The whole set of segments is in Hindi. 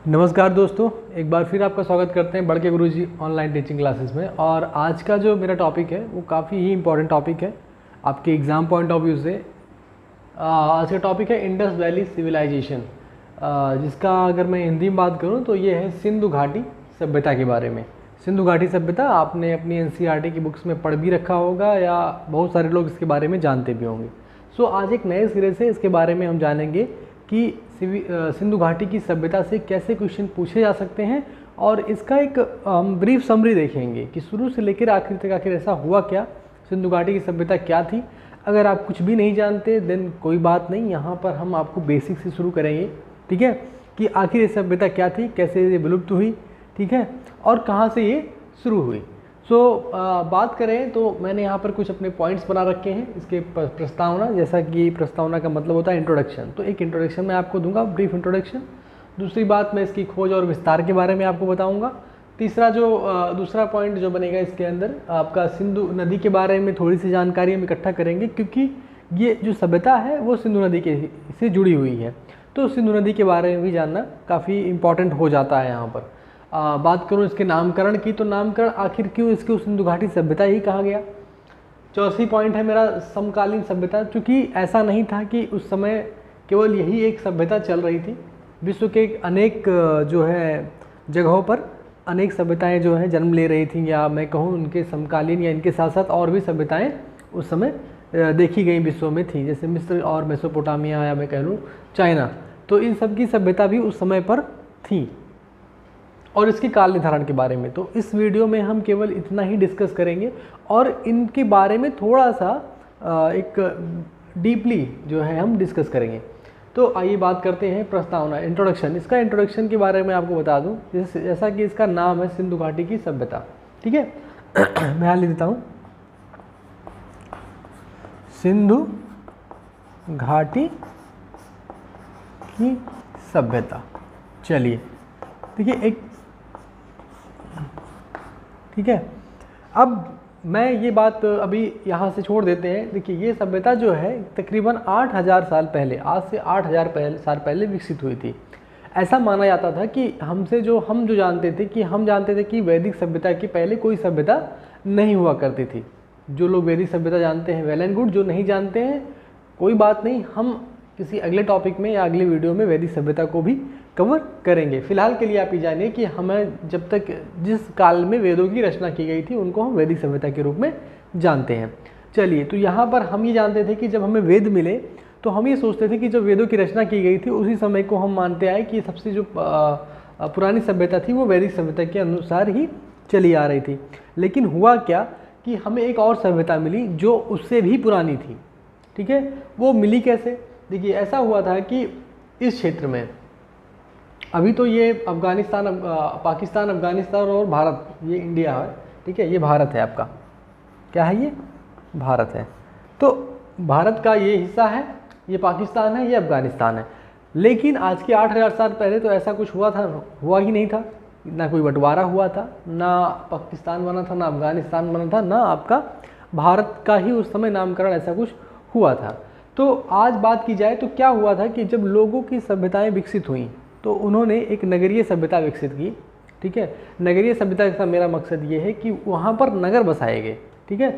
नमस्कार दोस्तों, एक बार फिर आपका स्वागत करते हैं बड़के गुरुजी ऑनलाइन टीचिंग क्लासेस में। और आज का जो मेरा टॉपिक है वो काफ़ी ही इम्पोर्टेंट टॉपिक है आपके एग्ज़ाम पॉइंट ऑफ व्यू से। आज का टॉपिक है इंडस वैली सिविलाइजेशन, जिसका अगर मैं हिंदी में बात करूं तो ये है सिंधु घाटी सभ्यता के बारे में। सिंधु घाटी सभ्यता आपने अपनी एनसीईआरटी की बुक्स में पढ़ भी रखा होगा या बहुत सारे लोग इसके बारे में जानते भी होंगे। सो आज एक नए सिरे से इसके बारे में हम जानेंगे कि सिंधु घाटी की सभ्यता से कैसे क्वेश्चन पूछे जा सकते हैं, और इसका एक ब्रीफ समरी देखेंगे कि शुरू से लेकर आखिर तक आखिर ऐसा हुआ क्या, सिंधु घाटी की सभ्यता क्या थी। अगर आप कुछ भी नहीं जानते देन कोई बात नहीं, यहाँ पर हम आपको बेसिक से शुरू करेंगे, ठीक है, कि आखिर ये सभ्यता क्या थी, कैसे ये विलुप्त हुई, ठीक है, और कहाँ से ये शुरू हुई। बात करें तो मैंने यहाँ पर कुछ अपने पॉइंट्स बना रखे हैं इसके प्रस्तावना, जैसा कि प्रस्तावना का मतलब होता है इंट्रोडक्शन। तो एक इंट्रोडक्शन मैं आपको दूंगा, ब्रीफ इंट्रोडक्शन। दूसरी बात, मैं इसकी खोज और विस्तार के बारे में आपको बताऊंगा। तीसरा दूसरा पॉइंट जो बनेगा इसके अंदर आपका सिंधु नदी के बारे में थोड़ी सी जानकारी हम इकट्ठा करेंगे, क्योंकि ये जो सभ्यता है वो सिंधु नदी के से जुड़ी हुई है। तो सिंधु नदी के बारे में भी जानना काफ़ी इम्पॉर्टेंट हो जाता है यहाँ पर। बात करूँ इसके नामकरण की, तो नामकरण आखिर क्यों इसको सिंधु घाटी सभ्यता ही कहा गया। चौथी पॉइंट है मेरा समकालीन सभ्यता, क्योंकि ऐसा नहीं था कि उस समय केवल यही एक सभ्यता चल रही थी। विश्व के अनेक जो है जगहों पर अनेक सभ्यताएं जो है जन्म ले रही थी, या मैं कहूँ उनके समकालीन या इनके साथ साथ और भी सभ्यताएं उस समय देखी गई विश्व में थी, जैसे मिस्र और मेसोपोटामिया, या मैं कह लूँ चाइना। तो इन सब की सभ्यता भी उस समय पर थी। और इसके काल निर्धारण के बारे में तो इस वीडियो में हम केवल इतना ही डिस्कस करेंगे, और इनके बारे में थोड़ा सा एक डीपली जो है हम डिस्कस करेंगे। तो आइए बात करते हैं प्रस्तावना, इंट्रोडक्शन। इसका इंट्रोडक्शन के बारे में आपको बता दूं, जैसा कि इसका नाम है सिंधु घाटी की सभ्यता, ठीक है। मैं यहाँ लिख देता हूँ, सिंधु घाटी की सभ्यता। चलिए देखिए, एक ठीक है, अब मैं ये बात अभी यहाँ से छोड़ देते हैं। देखिए, ये सभ्यता जो है तकरीबन 8000 साल पहले, आज से 8000 साल पहले विकसित हुई थी। ऐसा माना जाता था कि हम जो जानते थे कि वैदिक सभ्यता के पहले कोई सभ्यता नहीं हुआ करती थी। जो लोग वैदिक सभ्यता जानते हैं वेल एंड गुड, जो नहीं जानते हैं कोई बात नहीं, हम किसी अगले टॉपिक में या अगले वीडियो में वैदिक सभ्यता को भी कवर करेंगे। फिलहाल के लिए आप ये जानिए कि हमें जब तक जिस काल में वेदों की रचना की गई थी उनको हम वैदिक सभ्यता के रूप में जानते हैं। चलिए, तो यहाँ पर हम ये जानते थे कि जब हमें वेद मिले तो हम ये सोचते थे कि जब वेदों की रचना की गई थी उसी समय को हम मानते आए कि सबसे जो पुरानी सभ्यता थी वो वैदिक सभ्यता के अनुसार ही चली आ रही थी। लेकिन हुआ क्या कि हमें एक और सभ्यता मिली जो उससे भी पुरानी थी, ठीक है। वो मिली कैसे? देखिए, ऐसा हुआ था कि इस क्षेत्र में अभी तो ये अफ़गानिस्तान, पाकिस्तान, अफ़गानिस्तान और भारत, ये इंडिया है, ठीक है, ये भारत है आपका, क्या है, ये भारत है। तो भारत का ये हिस्सा है, ये पाकिस्तान है, ये अफ़गानिस्तान है। लेकिन आज के 8000 साल पहले तो ऐसा कुछ हुआ ही नहीं था। ना कोई बंटवारा हुआ था, ना पाकिस्तान बना था, ना अफ़गानिस्तान बना था, ना आपका भारत का ही उस समय नामकरण ऐसा कुछ हुआ था। तो आज बात की जाए तो क्या हुआ था कि जब लोगों की सभ्यताएं विकसित हुई तो उन्होंने एक नगरीय सभ्यता विकसित की, ठीक है। नगरीय सभ्यता का मेरा मकसद ये है कि वहाँ पर नगर बसाए गए, ठीक है।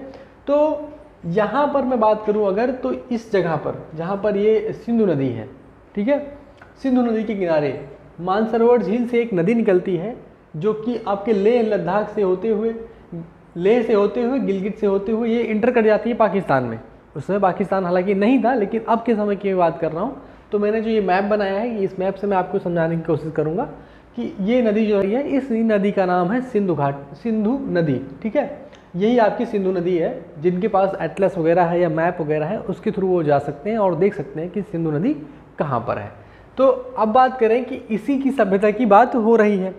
तो यहाँ पर मैं बात करूँ अगर, तो इस जगह पर जहाँ पर ये सिंधु नदी है, ठीक है, सिंधु नदी के किनारे मानसरोवर झील से एक नदी निकलती है जो कि आपके लेह लद्दाख से होते हुए, लेह से होते हुए, गिलगित से होते हुए ये इंटर कर जाती है पाकिस्तान में। उस समय पाकिस्तान हालांकि नहीं था, लेकिन अब के समय की बात कर रहा हूँ। तो मैंने जो ये मैप बनाया है, इस मैप से मैं आपको समझाने की कोशिश करूँगा कि ये नदी जो है, इस नदी का नाम है सिंधु नदी, ठीक है। यही आपकी सिंधु नदी है। जिनके पास एटलस वगैरह है या मैप वगैरह है उसके थ्रू वो जा सकते हैं और देख सकते हैं कि सिंधु नदी कहाँ पर है। तो अब बात करें कि इसी की सभ्यता की बात हो रही है।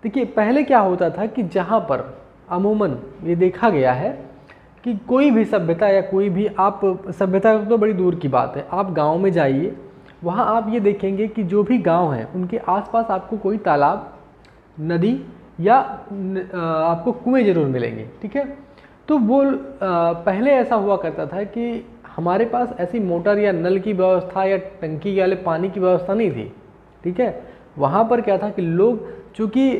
देखिए, पहले क्या होता था कि जहाँ पर अमूमन ये देखा गया है कि कोई भी सभ्यता या कोई भी, आप सभ्यता तो बड़ी दूर की बात है, आप गांव में जाइए, वहाँ आप ये देखेंगे कि जो भी गांव हैं उनके आसपास आपको कोई तालाब, नदी या आपको कुएं जरूर मिलेंगे, ठीक है। तो वो पहले ऐसा हुआ करता था कि हमारे पास ऐसी मोटर या नल की व्यवस्था या टंकी वाले पानी की व्यवस्था नहीं थी, ठीक है। वहाँ पर क्या था कि लोग, चूँकि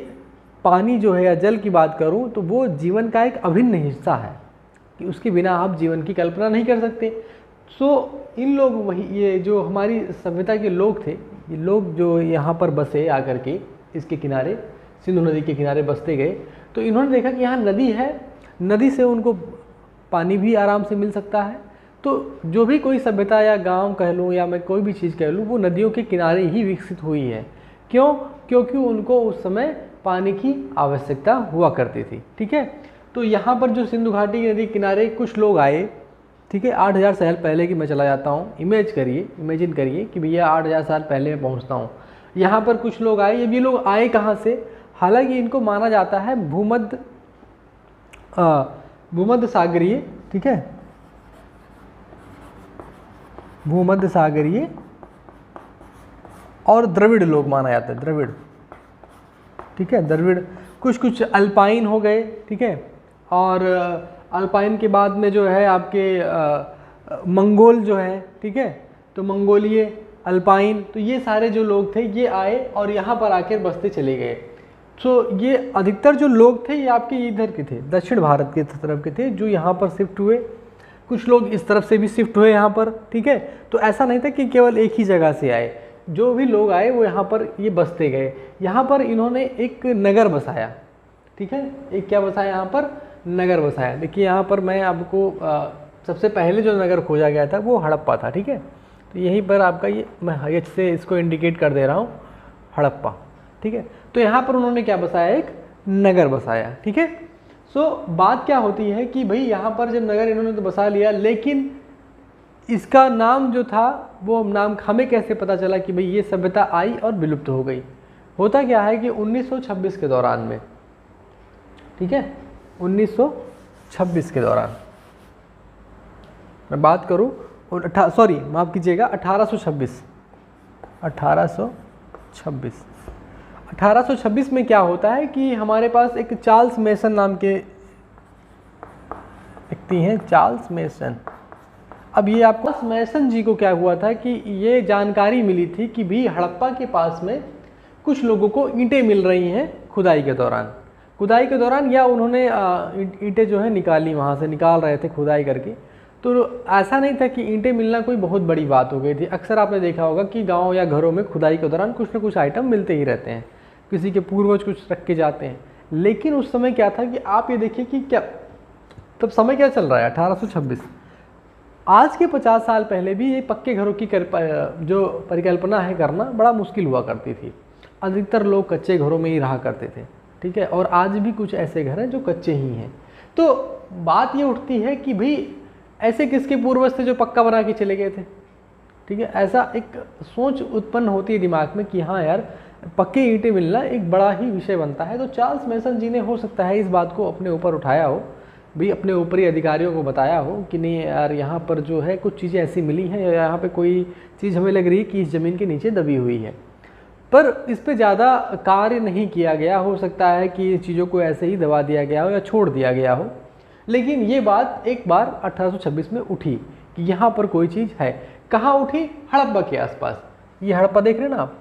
पानी जो है या जल की बात करूँ तो वो जीवन का एक अभिन्न हिस्सा है कि उसके बिना आप जीवन की कल्पना नहीं कर सकते। सो इन लोग वही, ये जो हमारी सभ्यता के लोग थे, ये लोग जो यहाँ पर बसे आकर के इसके किनारे, सिंधु नदी के किनारे बसते गए, तो इन्होंने देखा कि यहाँ नदी है, नदी से उनको पानी भी आराम से मिल सकता है। तो जो भी कोई सभ्यता या गांव कह लूँ या मैं कोई भी चीज़ कह लूँ, वो नदियों के किनारे ही विकसित हुई है। क्यों? क्योंकि उनको उस समय पानी की आवश्यकता हुआ करती थी। ठीक है, तो यहाँ पर जो सिंधु घाटी की नदी किनारे कुछ लोग आए, ठीक है, 8000 साल पहले की मैं चला जाता हूँ। इमेजिन करिए कि भैया 8000 साल पहले मैं पहुँचता हूँ, यहाँ पर कुछ लोग आए। ये लोग आए कहाँ से? हालांकि इनको माना जाता है भूमध्य सागरीय, ठीक है, भूमध्य सागरीय और द्रविड़ लोग माना जाता है, द्रविड़, ठीक है, द्रविड़। कुछ अल्पाइन हो गए, ठीक है, और अल्पाइन के बाद में जो है आपके मंगोल जो है, ठीक है, तो मंगोलिय, अल्पाइन, तो ये सारे जो लोग थे ये आए और यहाँ पर आकर बसते चले गए। तो ये अधिकतर जो लोग थे ये आपके इधर के थे, दक्षिण भारत के तरफ के थे, जो यहाँ पर शिफ्ट हुए। कुछ लोग इस तरफ से भी शिफ्ट हुए यहाँ पर, ठीक है। तो ऐसा नहीं था कि केवल एक ही जगह से आए, जो भी लोग आए वो यहाँ पर ये बसते गए। यहाँ पर इन्होंने एक नगर बसाया, ठीक है, एक क्या बसाया यहाँ पर? नगर बसाया। देखिए यहाँ पर मैं आपको सबसे पहले जो नगर खोजा गया था वो हड़प्पा था, ठीक है। तो यहीं पर आपका ये मैं एच से इसको इंडिकेट कर दे रहा हूँ, हड़प्पा, ठीक है। तो यहाँ पर उन्होंने क्या बसाया? एक नगर बसाया, ठीक है। सो बात क्या होती है कि भाई यहाँ पर जब नगर इन्होंने तो बसा लिया, लेकिन इसका नाम जो था वो नाम हमें कैसे पता चला कि भाई ये सभ्यता आई और विलुप्त हो गई? होता क्या है कि 1926 के दौरान में, ठीक है, 1926 के दौरान मैं बात करूँ, सॉरी माफ़ कीजिएगा, 1826 में क्या होता है कि हमारे पास एक चार्ल्स मेसन नाम के व्यक्ति हैं, चार्ल्स मेसन। अब ये आपको मेसन जी को क्या हुआ था कि ये जानकारी मिली थी कि भी हड़प्पा के पास में कुछ लोगों को ईंटें मिल रही हैं खुदाई के दौरान, या उन्होंने ईंटें जो है निकाली, वहाँ से निकाल रहे थे खुदाई करके। तो ऐसा नहीं था कि ईंटें मिलना कोई बहुत बड़ी बात हो गई थी। अक्सर आपने देखा होगा कि गांव या घरों में खुदाई के दौरान कुछ न कुछ आइटम मिलते ही रहते हैं, किसी के पूर्वज कुछ रख के जाते हैं। लेकिन उस समय क्या था कि आप ये देखिए कि क्या तब समय क्या चल रहा है, 1826। आज के 50 साल पहले भी ये पक्के घरों की जो परिकल्पना है करना बड़ा मुश्किल हुआ करती थी। अधिकतर लोग कच्चे घरों में ही रहा करते थे, ठीक है, और आज भी कुछ ऐसे घर हैं जो कच्चे ही हैं। तो बात ये उठती है कि भाई ऐसे किसके पूर्वज थे जो पक्का बना के चले गए थे, ठीक है। ऐसा एक सोच उत्पन्न होती है दिमाग में कि हाँ यार, पक्के ईंटें मिलना एक बड़ा ही विषय बनता है। तो चार्ल्स मेसन जी ने हो सकता है इस बात को अपने ऊपर उठाया हो, भी अपने ऊपरी अधिकारियों को बताया हो कि नहीं यार, यहाँ पर जो है कुछ चीज़ें ऐसी मिली हैं, या यहाँ पे कोई चीज़ हमें लग रही है कि इस ज़मीन के नीचे दबी हुई है, पर इस पे ज़्यादा कार्य नहीं किया गया। हो सकता है कि चीज़ों को ऐसे ही दबा दिया गया हो या छोड़ दिया गया हो। लेकिन ये बात एक बार 1826 में उठी कि यहाँ पर कोई चीज़ है। कहाँ उठी? हड़प्पा के आसपास। ये हड़प्पा देख रहे हैं ना आप,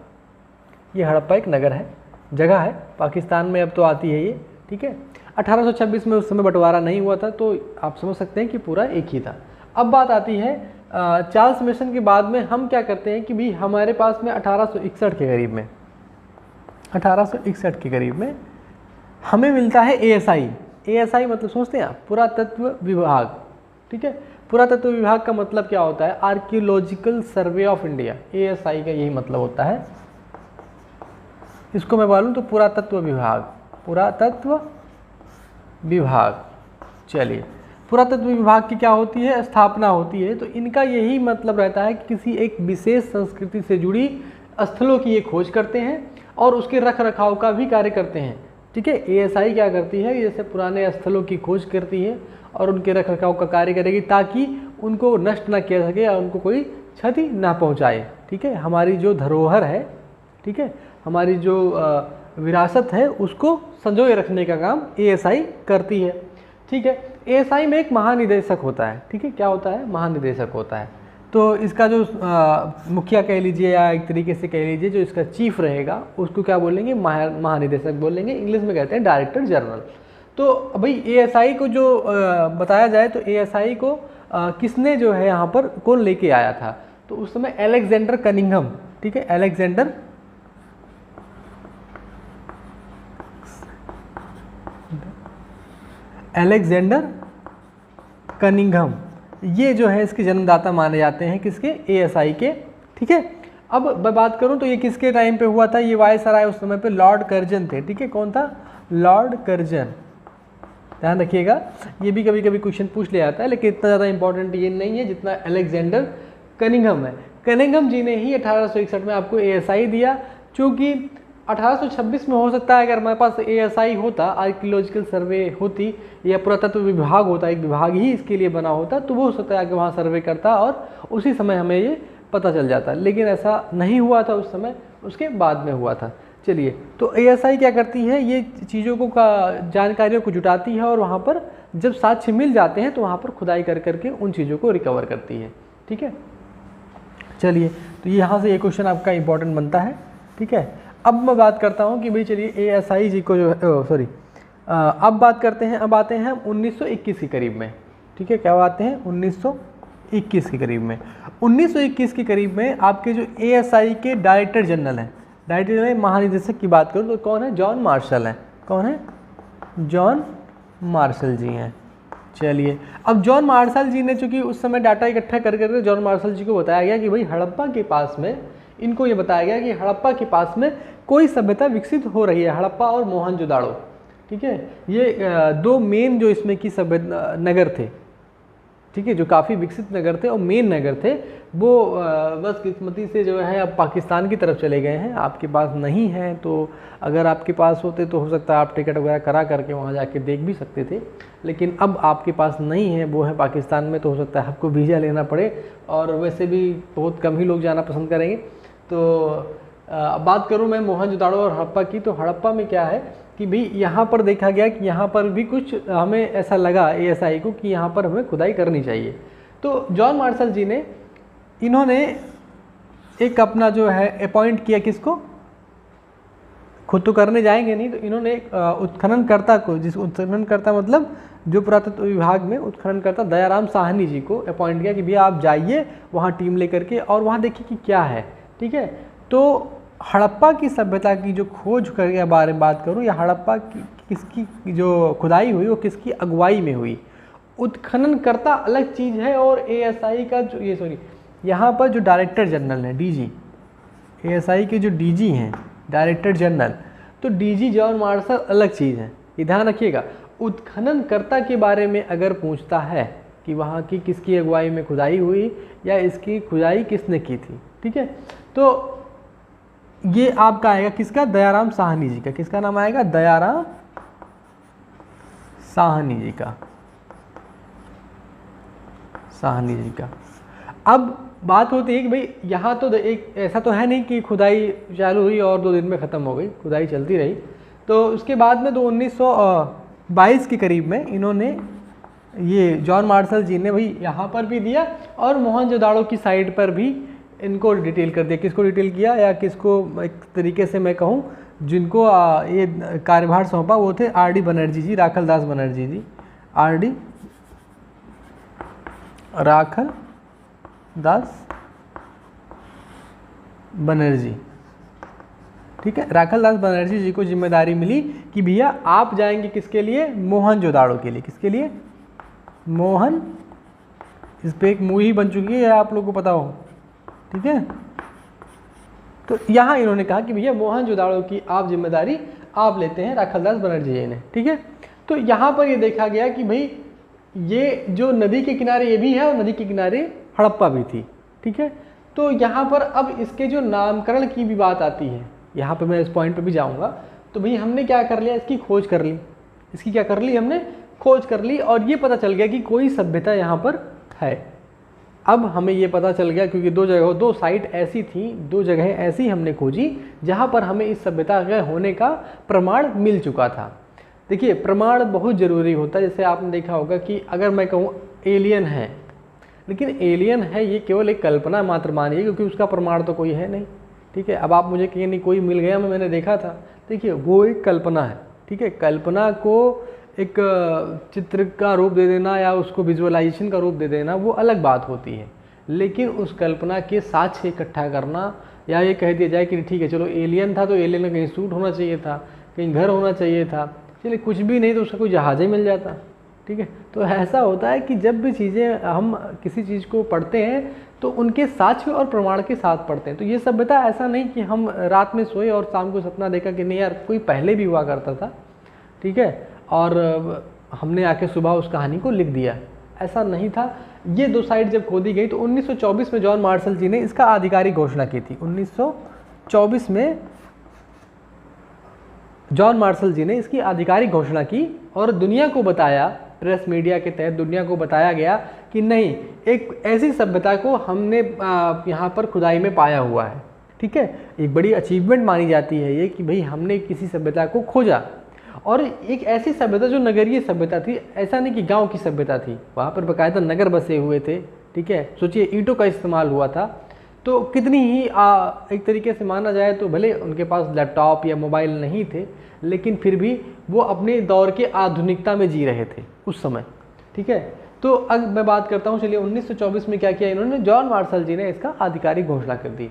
ये हड़प्पा एक नगर है, जगह है, पाकिस्तान में अब तो आती है ये, ठीक है। 1826 में उस समय बंटवारा नहीं हुआ था, तो आप समझ सकते हैं कि पूरा एक ही था। अब बात आती है चार्ल्स मेसन के बाद में हम क्या करते हैं कि भी हमारे पास में 1861 के करीब में, 1861 के करीब में हमें मिलता है ASI मतलब सोचते हैं आप, पुरातत्व विभाग, ठीक है। पुरातत्व विभाग का मतलब क्या होता है? Archaeological survey of India. ASI का यही मतलब होता है। इसको मैं बोलूँ तो पुरातत्व विभाग। चलिए, पुरातत्व विभाग की क्या होती है? स्थापना होती है। तो इनका यही मतलब रहता है कि किसी एक विशेष संस्कृति से जुड़ी स्थलों की ये खोज करते हैं और उसके रख रखाव का भी कार्य करते हैं, ठीक है। ASI क्या करती है? जैसे पुराने स्थलों की खोज करती है और उनके रख रखाव का कार्य करेगी ताकि उनको नष्ट ना किया सके या उनको कोई क्षति ना पहुंचाए, ठीक है। हमारी जो धरोहर है, ठीक है, हमारी जो विरासत है, उसको संजोए रखने का काम ASI करती है, ठीक है। ASI में एक महानिदेशक होता है, ठीक है। क्या होता है? महानिदेशक होता है। तो इसका जो मुखिया कह लीजिए या एक तरीके से कह लीजिए जो इसका चीफ रहेगा उसको क्या बोलेंगे, महानिदेशक बोलेंगे, इंग्लिश में कहते हैं डायरेक्टर जनरल। तो भाई एएसआई को जो बताया जाए तो एएसआई को किसने जो है यहाँ पर कौन लेके आया था, तो उस समय अलेक्जेंडर कनिंघम, ठीक है, अलेक्जेंडर कनिंघम, ये जो है इसके जन्मदाता माने जाते हैं किसके, एएसआई के। ठीक है, अब मैं बात करूं तो ये किसके टाइम पे हुआ था, ये वायसराय उस समय पे लॉर्ड कर्जन थे। ठीक है, कौन था, लॉर्ड कर्जन, ध्यान रखिएगा, ये भी कभी कभी क्वेश्चन पूछ लिया जाता है लेकिन इतना ज़्यादा इंपॉर्टेंट ये नहीं है जितना अलेक्जेंडर कनिंघम है। कनिंघम जी ने ही 1861 में आपको एएसआई दिया, चूँकि 1826 में हो सकता है अगर हमारे पास एएसआई होता, आर्कियोलॉजिकल सर्वे होती या पुरातत्व विभाग होता, एक विभाग ही इसके लिए बना होता, तो वो हो सकता है कि वहाँ सर्वे करता और उसी समय हमें ये पता चल जाता, लेकिन ऐसा नहीं हुआ था उस समय, उसके बाद में हुआ था। चलिए, तो एएसआई क्या करती है, ये चीज़ों को जानकारियों को जुटाती है और वहाँ पर जब साक्ष्य मिल जाते हैं तो वहाँ पर खुदाई कर करके उन चीज़ों को रिकवर करती है। ठीक है, चलिए, तो यहाँ से ये क्वेश्चन आपका इंपॉर्टेंट बनता है। ठीक है, अब मैं बात करता हूँ कि भाई चलिए एएसआई जी को जो अब बात करते हैं, अब आते हैं हम 1921 के करीब में। ठीक है, क्या आते हैं 1921 के करीब में। 1921 के करीब में आपके जो एएसआई के डायरेक्टर जनरल हैं, डायरेक्टर जनरल महानिदेशक की बात करूँ तो कौन है, जॉन मार्शल हैं। कौन है, जॉन मार्शल जी हैं। चलिए, अब जॉन मार्शल जी ने चूँकि उस समय डाटा इकट्ठा कर करके जॉन मार्शल जी को बताया गया कि भाई हड़प्पा के पास में, इनको ये बताया गया कि हड़प्पा के पास में कोई सभ्यता विकसित हो रही है, हड़प्पा और मोहनजोदाड़ो। ठीक है, ये दो मेन जो इसमें की सभ्यता नगर थे, ठीक है, जो काफ़ी विकसित नगर थे और मेन नगर थे, वो बस किस्मती से जो है अब पाकिस्तान की तरफ चले गए हैं। आपके पास नहीं है तो अगर आपके पास होते तो हो सकता है आप टिकट वगैरह करा करके वहाँ जाके देख भी सकते थे, लेकिन अब आपके पास नहीं है, वो है पाकिस्तान में, तो हो सकता है आपको वीज़ा लेना पड़े और वैसे भी बहुत कम ही लोग जाना पसंद करेंगे। तो बात करूँ मैं मोहनजोदाड़ो और हड़प्पा की, तो हड़प्पा में क्या है कि भाई यहाँ पर देखा गया कि यहाँ पर भी कुछ हमें ऐसा लगा एएसआई को कि यहाँ पर हमें खुदाई करनी चाहिए। तो जॉन मार्शल जी ने, इन्होंने एक अपना जो है अपॉइंट किया, किसको, खुद तो करने जाएंगे नहीं, तो इन्होंने एक उत्खननकर्ता को, जिस उत्खननकर्ता मतलब जो पुरातत्व विभाग में उत्खननकर्ता दयाराम साहनी जी को अपॉइंट किया कि भैया आप जाइए वहाँ टीम लेकर के और वहाँ देखिए कि क्या है। ठीक है, तो हड़प्पा की सभ्यता की जो खोज के बारे में बात करूँ, या हड़प्पा की किसकी जो खुदाई हुई वो किसकी अगुवाई में हुई, उत्खननकर्ता अलग चीज़ है और एएसआई का जो यहाँ पर जो डायरेक्टर जनरल है, डीजी, एएसआई के जो डीजी हैं डायरेक्टर जनरल, तो डीजी जॉन मार्शल अलग चीज़ है, ये ध्यान रखिएगा। उत्खननकर्ता के बारे में अगर पूछता है कि वहाँ की किसकी अगुवाई में खुदाई हुई या इसकी खुदाई किसने की थी, ठीक है, तो ये आपका आएगा किसका, दयाराम साहनी जी का। किसका नाम आएगा, दयाराम साहनी जी का, साहनी जी का। अब बात होती है कि भाई यहाँ तो एक ऐसा तो है नहीं कि खुदाई चालू हुई और 2 दिन में ख़त्म हो गई, खुदाई चलती रही। तो उसके बाद में 1922 के करीब में इन्होंने, ये जॉन मार्शल जी ने भाई यहाँ पर भी दिया और मोहनजोदाड़ो की साइड पर भी इनको डिटेल कर दिया। किसको डिटेल किया, या किसको एक तरीके से मैं कहूँ जिनको ये कार्यभार सौंपा वो थे आर.डी. बनर्जी जी, राखल दास बनर्जी जी, आर.डी. राखल दास बनर्जी। ठीक है, राखल दास बनर्जी जी को जिम्मेदारी मिली कि भैया आप जाएंगे किसके लिए, मोहनजोदाड़ो के लिए। किसके लिए, मोहन, इस पर एक मूवी बन चुकी है, आप लोगों को पता हो। ठीक है, तो यहाँ इन्होंने कहा कि भैया मोहनजोदाड़ो की आप जिम्मेदारी आप लेते हैं, राखल दास बनर्जी जी ने। ठीक है, तो यहाँ पर ये देखा गया कि भाई ये जो नदी के किनारे ये भी है और नदी के किनारे हड़प्पा भी थी। ठीक है, तो यहाँ पर अब इसके जो नामकरण की भी बात आती है, यहाँ पर मैं इस पॉइंट पर भी जाऊँगा। तो भाई हमने क्या कर लिया, इसकी खोज कर ली, इसकी क्या कर ली हमने, खोज कर ली, और ये पता चल गया कि कोई सभ्यता यहाँ पर है। अब हमें ये पता चल गया क्योंकि 2 जगह, 2 साइट ऐसी थी, 2 जगह ऐसी हमने खोजी जहाँ पर हमें इस सभ्यता के होने का प्रमाण मिल चुका था। देखिए, प्रमाण बहुत ज़रूरी होता है। जैसे आपने देखा होगा कि अगर मैं कहूँ एलियन है, लेकिन एलियन है ये केवल एक कल्पना मात्र मानिए, क्योंकि उसका प्रमाण तो कोई है नहीं। ठीक है, अब आप मुझे कहें नहीं कोई मिल गया मैंने देखा था, देखिए वो एक कल्पना है। ठीक है, कल्पना को एक चित्र का रूप दे देना या उसको विजुअलाइजेशन का रूप दे देना वो अलग बात होती है, लेकिन उस कल्पना के साक्ष्य इकट्ठा करना या ये कह दिया जाए कि ठीक है चलो एलियन था तो एलियन में कहीं सूट होना चाहिए था, कहीं घर होना चाहिए था, चलिए कुछ भी नहीं तो उसका कोई जहाज ही मिल जाता। ठीक है, तो ऐसा होता है कि जब भी चीज़ें हम किसी चीज़ को पढ़ते हैं तो उनके साक्ष्य और प्रमाण के साथ पढ़ते हैं। तो ये सभ्यता ऐसा नहीं कि हम रात में सोए और शाम को सपना देखा कि नहीं यार कोई पहले भी हुआ करता था, ठीक है, और हमने आके सुबह उस कहानी को लिख दिया, ऐसा नहीं था। ये दो साइट जब खोदी गई तो 1924 में जॉन मार्शल जी ने इसका आधिकारिक घोषणा की थी। 1924 में जॉन मार्शल जी ने इसकी आधिकारिक घोषणा की और दुनिया को बताया, प्रेस मीडिया के तहत दुनिया को बताया गया कि नहीं एक ऐसी सभ्यता को हमने यहाँ पर खुदाई में पाया हुआ है। ठीक है, एक बड़ी अचीवमेंट मानी जाती है ये कि भाई हमने किसी सभ्यता को खोजा, और एक ऐसी सभ्यता जो नगरीय सभ्यता थी, ऐसा नहीं कि गांव की सभ्यता थी, वहाँ पर बाकायदा नगर बसे हुए थे। ठीक है, सोचिए ईंटों का इस्तेमाल हुआ था, तो कितनी ही एक तरीके से माना जाए तो भले उनके पास लैपटॉप या मोबाइल नहीं थे, लेकिन फिर भी वो अपने दौर के आधुनिकता में जी रहे थे उस समय। ठीक है, तो अब मैं बात करता हूँ, चलिए 1924 में क्या किया इन्होंने, जॉन मार्शल जी ने इसका आधिकारिक घोषणा कर दी।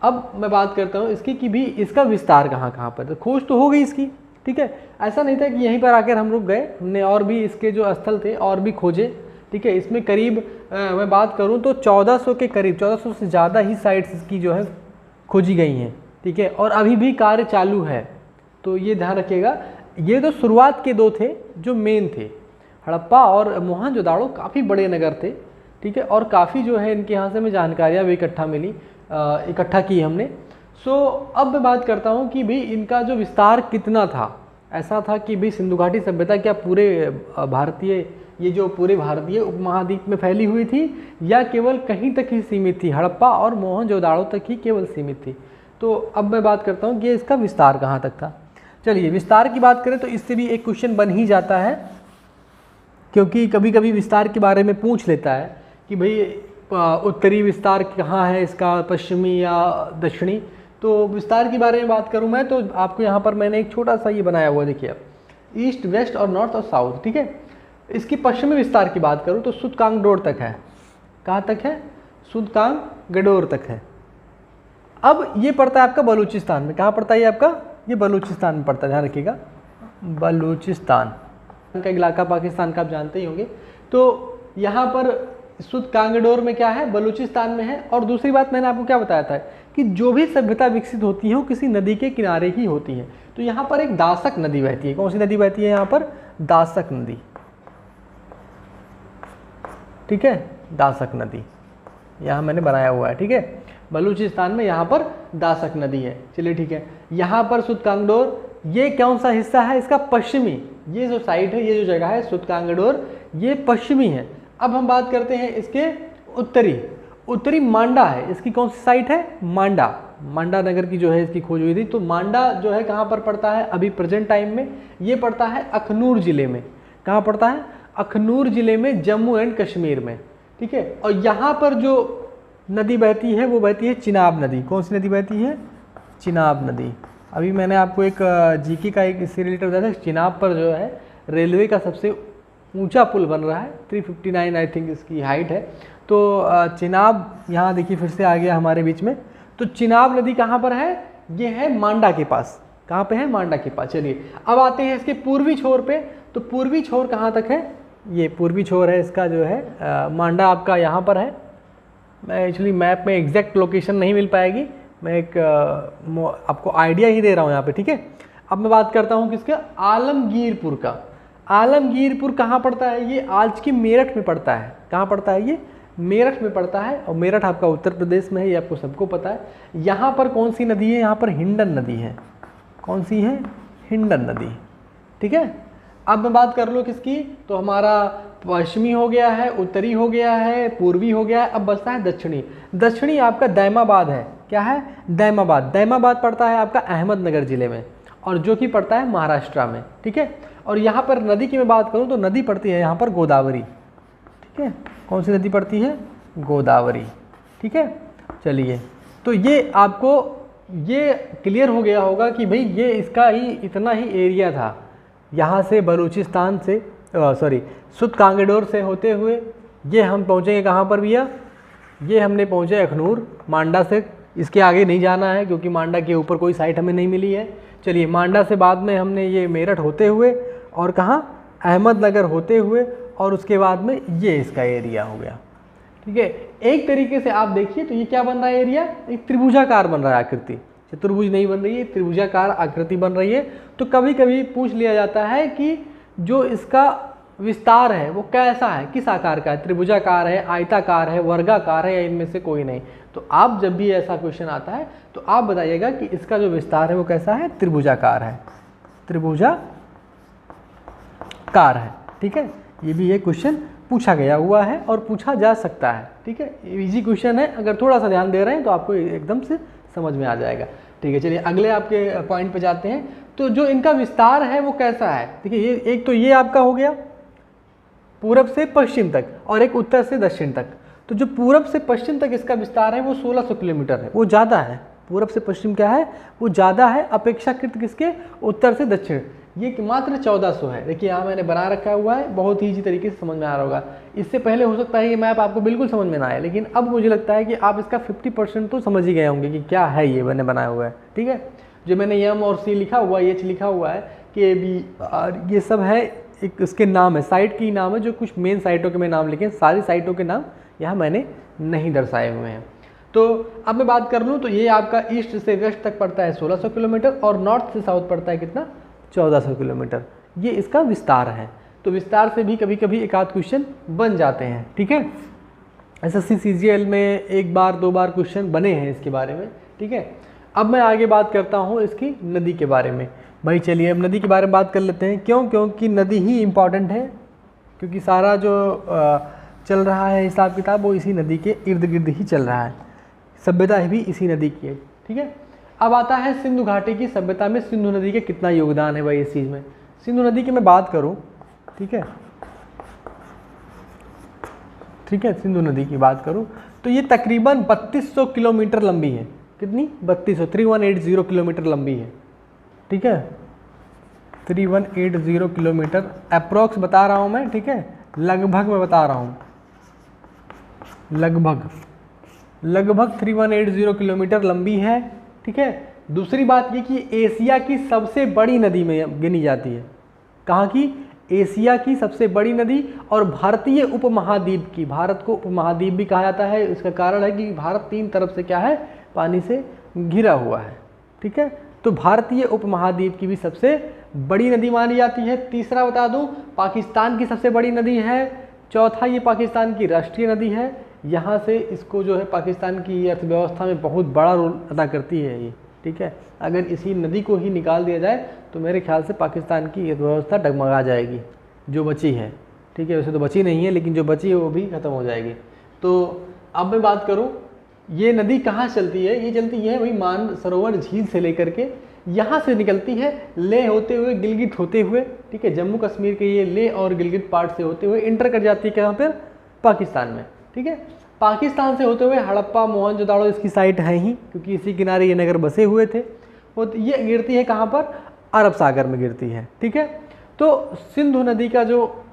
अब मैं बात करता हूँ इसकी कि भी इसका विस्तार कहाँ कहाँ पर, तो खोज तो हो गई इसकी। ठीक है, ऐसा नहीं था कि यहीं पर आकर हम रुक गए, हमने और भी इसके जो स्थल थे और भी खोजे। ठीक है, इसमें करीब मैं बात करूं तो 1400 के करीब, 1400 से ज़्यादा ही साइट्स इसकी जो है खोजी गई हैं। ठीक है, और अभी भी कार्य चालू है, तो ये ध्यान रखिएगा। ये तो शुरुआत के दो थे जो मेन थे, हड़प्पा और मोहनजोदाड़ो काफ़ी बड़े नगर थे। ठीक है, और काफ़ी जो है इनके यहाँ से हमें जानकारियाँ भी इकट्ठा की हमने। सो अब मैं बात करता हूँ कि भाई इनका जो विस्तार कितना था। ऐसा था कि भाई सिंधु घाटी सभ्यता क्या पूरे पूरे भारतीय उपमहाद्वीप में फैली हुई थी या केवल कहीं तक ही सीमित थी, हड़प्पा और मोहनजोदाड़ो तक ही केवल सीमित थी। तो अब मैं बात करता हूँ कि इसका विस्तार कहाँ तक था। चलिए विस्तार की बात करें तो इससे भी एक क्वेश्चन बन ही जाता है, क्योंकि कभी कभी विस्तार के बारे में पूछ लेता है कि भाई उत्तरी विस्तार कहाँ है इसका, पश्चिमी या दक्षिणी। तो विस्तार के बारे में बात करूं मैं तो आपको यहाँ पर मैंने एक छोटा सा ये बनाया हुआ, देखिए आप, ईस्ट वेस्ट और नॉर्थ और साउथ। ठीक है, इसकी पश्चिमी विस्तार की बात करूं तो सुदकांगडोर तक है। कहाँ तक है? सुदकांगडोर तक है। अब ये पड़ता है आपका बलूचिस्तान में। कहाँ पड़ता है ये आपका? ये बलूचिस्तान में पड़ता है, ध्यान रखिएगा, बलूचिस्तान का इलाका पाकिस्तान का आप जानते ही होंगे। तो यहाँ पर सुदकांगडोर में क्या है? बलूचिस्तान में है। और दूसरी बात मैंने आपको क्या बताया था कि जो भी सभ्यता विकसित होती है वो किसी नदी के किनारे ही होती है। तो यहाँ पर एक दासक नदी बहती है। कौन सी नदी बहती है यहाँ पर? दासक नदी। ठीक है, दासक नदी यहाँ मैंने बनाया हुआ है। ठीक है, बलूचिस्तान में यहाँ पर दासक नदी है। चलिए ठीक है, यहाँ पर सुदकांगडोर ये कौन सा हिस्सा है इसका? पश्चिमी। ये जो साइट है, ये जो जगह है सुदकांगडोर, ये पश्चिमी है। अब हम बात करते हैं इसके उत्तरी मांडा है। इसकी कौन सी साइट है? मांडा नगर की जो है इसकी खोज हुई थी। तो मांडा जो है कहाँ पर पड़ता है अभी प्रेजेंट टाइम में? ये पड़ता है अखनूर जिले में। कहाँ पड़ता है? अखनूर जिले में, जम्मू एंड कश्मीर में। ठीक है, और यहाँ पर जो नदी बहती है वो बहती है चिनाब नदी। कौन सी नदी बहती है? चिनाब नदी। अभी मैंने आपको एक जीके का एक इससे रिलेटेड बताया था, चिनाब पर जो है रेलवे का सबसे ऊंचा पुल बन रहा है, 359 आई थिंक इसकी हाइट है। तो चिनाब यहाँ देखिए फिर से आ गया हमारे बीच में। तो चिनाब नदी कहाँ पर है? ये है मांडा के पास। कहाँ पे है? मांडा के पास। चलिए अब आते हैं इसके पूर्वी छोर पे। तो पूर्वी छोर कहाँ तक है? ये पूर्वी छोर है इसका जो है मांडा आपका यहाँ पर है। मैं एक्चुअली मैप में एग्जैक्ट लोकेशन नहीं मिल पाएगी, मैं एक आपको आइडिया ही दे रहा हूँ यहाँ पे। ठीक है, अब मैं बात करता हूँ किसका? आलमगीरपुर का। आलमगीरपुर कहाँ पड़ता है? ये आज की मेरठ में पड़ता है। कहाँ पड़ता है? ये मेरठ में पड़ता है। और मेरठ आपका उत्तर प्रदेश में है, ये आपको सबको पता है। यहाँ पर कौन सी नदी है? यहाँ पर हिंडन नदी है। कौन सी है? हिंडन नदी। ठीक है, अब मैं बात कर लूँ किसकी? तो हमारा पश्चिमी हो गया है, उत्तरी हो गया है, पूर्वी हो गया है। अब बचता है दक्षिणी। दक्षिणी आपका दैमाबाद है। क्या है? दैमाबाद। दैमाबाद पड़ता है आपका अहमदनगर जिले में, और जो कि पड़ता है महाराष्ट्र में। ठीक है, और यहाँ पर नदी की मैं बात करूँ तो नदी पड़ती है यहाँ पर गोदावरी। ठीक ठीक है, कौन सी नदी पड़ती है? गोदावरी। ठीक है, चलिए, तो ये आपको ये क्लियर हो गया होगा कि भाई ये इसका ही इतना ही एरिया था, यहाँ से बलूचिस्तान से सुत कांगडोर से होते हुए ये हम पहुँचेंगे कहाँ पर भैया? ये हमने पहुँचे अखनूर, मांडा से इसके आगे नहीं जाना है क्योंकि मांडा के ऊपर कोई साइट हमें नहीं मिली है। चलिए, मांडा से बाद में हमने ये मेरठ होते हुए और कहाँ? अहमदनगर होते हुए, और उसके बाद में ये इसका एरिया हो गया। ठीक है, एक तरीके से आप देखिए तो ये क्या बन रहा है एरिया? एक त्रिभुजाकार बन रहा है आकृति, चतुर्भुज नहीं बन रही है, त्रिभुजाकार आकृति बन रही है। तो कभी कभी पूछ लिया जाता है कि जो इसका विस्तार है वो कैसा है, किस आकार का है? त्रिभुजाकार है, आयताकार है, वर्गाकार है, या इनमें से कोई नहीं? तो आप जब भी ऐसा क्वेश्चन आता है तो आप बताइएगा कि इसका जो विस्तार है वो कैसा है? त्रिभुजाकार है, त्रिभुजाकार है। ठीक है, ये भी एक क्वेश्चन पूछा गया हुआ है और पूछा जा सकता है। ठीक है, इजी क्वेश्चन है, अगर थोड़ा सा ध्यान दे रहे हैं तो आपको एकदम से समझ में आ जाएगा। ठीक है, चलिए अगले आपके पॉइंट पे जाते हैं। तो जो इनका विस्तार है वो कैसा है? देखिए, ये एक तो ये आपका हो गया पूरब से पश्चिम तक और एक उत्तर से दक्षिण तक। तो जो पूरब से पश्चिम तक इसका विस्तार है वो 1600 किलोमीटर है, वो ज़्यादा है। पूरब से पश्चिम क्या है? वो ज़्यादा है अपेक्षाकृत किसके? उत्तर से दक्षिण। ये मात्र 1400 है। देखिए यहाँ मैंने बना रखा हुआ है, बहुत ही इजी तरीके से समझ में आ रहा होगा। इससे पहले हो सकता है ये मैप आपको बिल्कुल समझ में ना आए, लेकिन अब मुझे लगता है कि आप इसका 50% तो समझ ही गए होंगे कि क्या है ये मैंने बनाया हुआ है। ठीक है, जो मैंने एम और सी लिखा हुआ है, एच लिखा हुआ है, के बी आर, ये सब है एक इसके नाम है, साइट की नाम है। जो कुछ मेन साइटों के मैं नाम लिखे, सारी साइटों के नाम यहाँ मैंने नहीं दर्शाए हुए हैं। तो अब मैं बात कर लूँ तो ये आपका ईस्ट से वेस्ट तक पड़ता है 1600 किलोमीटर और नॉर्थ से साउथ पड़ता है कितना? 1400 किलोमीटर। ये इसका विस्तार है। तो विस्तार से भी कभी कभी एक आध क्वेश्चन बन जाते हैं। ठीक है, एसएससी सीजीएल में एक बार दो बार क्वेश्चन बने हैं इसके बारे में। ठीक है, अब मैं आगे बात करता हूँ इसकी नदी के बारे में। भाई चलिए अब नदी के बारे में बात कर लेते हैं। क्यों? क्योंकि नदी ही इम्पॉर्टेंट है, क्योंकि सारा जो चल रहा है हिसाब किताब वो इसी नदी के इर्द गिर्द ही चल रहा है, सभ्यता भी इसी नदी की है। ठीक है, अब आता है सिंधु घाटी की सभ्यता में सिंधु नदी के कितना योगदान है भाई इस चीज़ में। सिंधु नदी की मैं बात करूं, ठीक है, सिंधु नदी की बात करूं तो ये तकरीबन 3200 किलोमीटर लंबी है। कितनी? 3180 किलोमीटर लंबी है। ठीक है, 3180 किलोमीटर अप्रोक्स बता रहा हूं मैं। ठीक है, लगभग मैं बता रहा हूं, लगभग 3180 किलोमीटर लंबी है। ठीक है, दूसरी बात ये कि एशिया की सबसे बड़ी नदी में गिनी जाती है। कहाँ की? एशिया की सबसे बड़ी नदी और भारतीय उपमहाद्वीप की। भारत को उपमहाद्वीप भी कहा जाता है, इसका कारण है कि भारत 3 तरफ से क्या है? पानी से घिरा हुआ है। ठीक है, तो भारतीय उपमहाद्वीप की भी सबसे बड़ी नदी मानी जाती है। तीसरा बता दूं, पाकिस्तान की सबसे बड़ी नदी है। चौथा, ये पाकिस्तान की राष्ट्रीय नदी है। यहाँ से इसको जो है पाकिस्तान की अर्थव्यवस्था में बहुत बड़ा रोल अदा करती है ये। ठीक है, अगर इसी नदी को ही निकाल दिया जाए तो मेरे ख्याल से पाकिस्तान की अर्थव्यवस्था डगमगा जाएगी, जो बची है। ठीक है, वैसे तो बची नहीं है, लेकिन जो बची है वो भी ख़त्म हो जाएगी। तो अब मैं बात करूँ, ये नदी कहाँ चलती है? ये चलती है वही मानसरोवर झील से लेकर के, यहाँ से निकलती है लेह होते हुए, गिलगित होते हुए। ठीक है, जम्मू कश्मीर के ये लेह और गिलगित पार्ट से होते हुए इंटर कर जाती है कहाँ पर? पाकिस्तान में। ठीक है, पाकिस्तान से होते हुए हड़प्पा मोहनजोदाड़ो इसकी साइट है ही, क्योंकि इसी किनारे ये नगर बसे हुए थे। वो ये गिरती है कहाँ पर? अरब सागर में गिरती है। ठीक है, तो सिंधु नदी का जो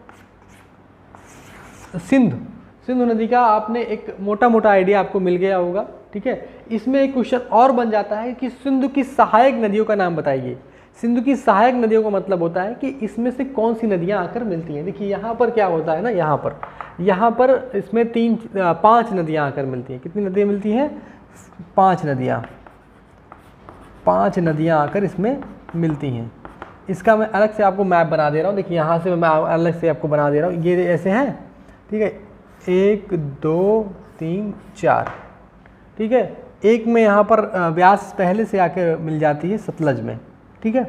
सिंधु नदी का आपने एक मोटा मोटा आइडिया आपको मिल गया होगा। ठीक है, इसमें एक क्वेश्चन और बन जाता है कि सिंधु की सहायक नदियों का नाम बताइए। सिंधु की सहायक नदियों का मतलब होता है कि इसमें से कौन सी नदियां आकर मिलती हैं। देखिए यहाँ पर क्या होता है ना, यहाँ पर इसमें 5 नदियां आकर मिलती हैं। कितनी नदियां मिलती हैं? 5 नदियां आकर इसमें मिलती हैं। इसका मैं अलग से आपको मैप बना दे रहा हूँ। देखिए यहाँ से मैं अलग से आपको बना दे रहा हूँ, ये ऐसे हैं। ठीक है, 1 2 3 4। ठीक है, एक में यहाँ पर व्यास पहले से आकर मिल जाती है सतलज में। ठीक है,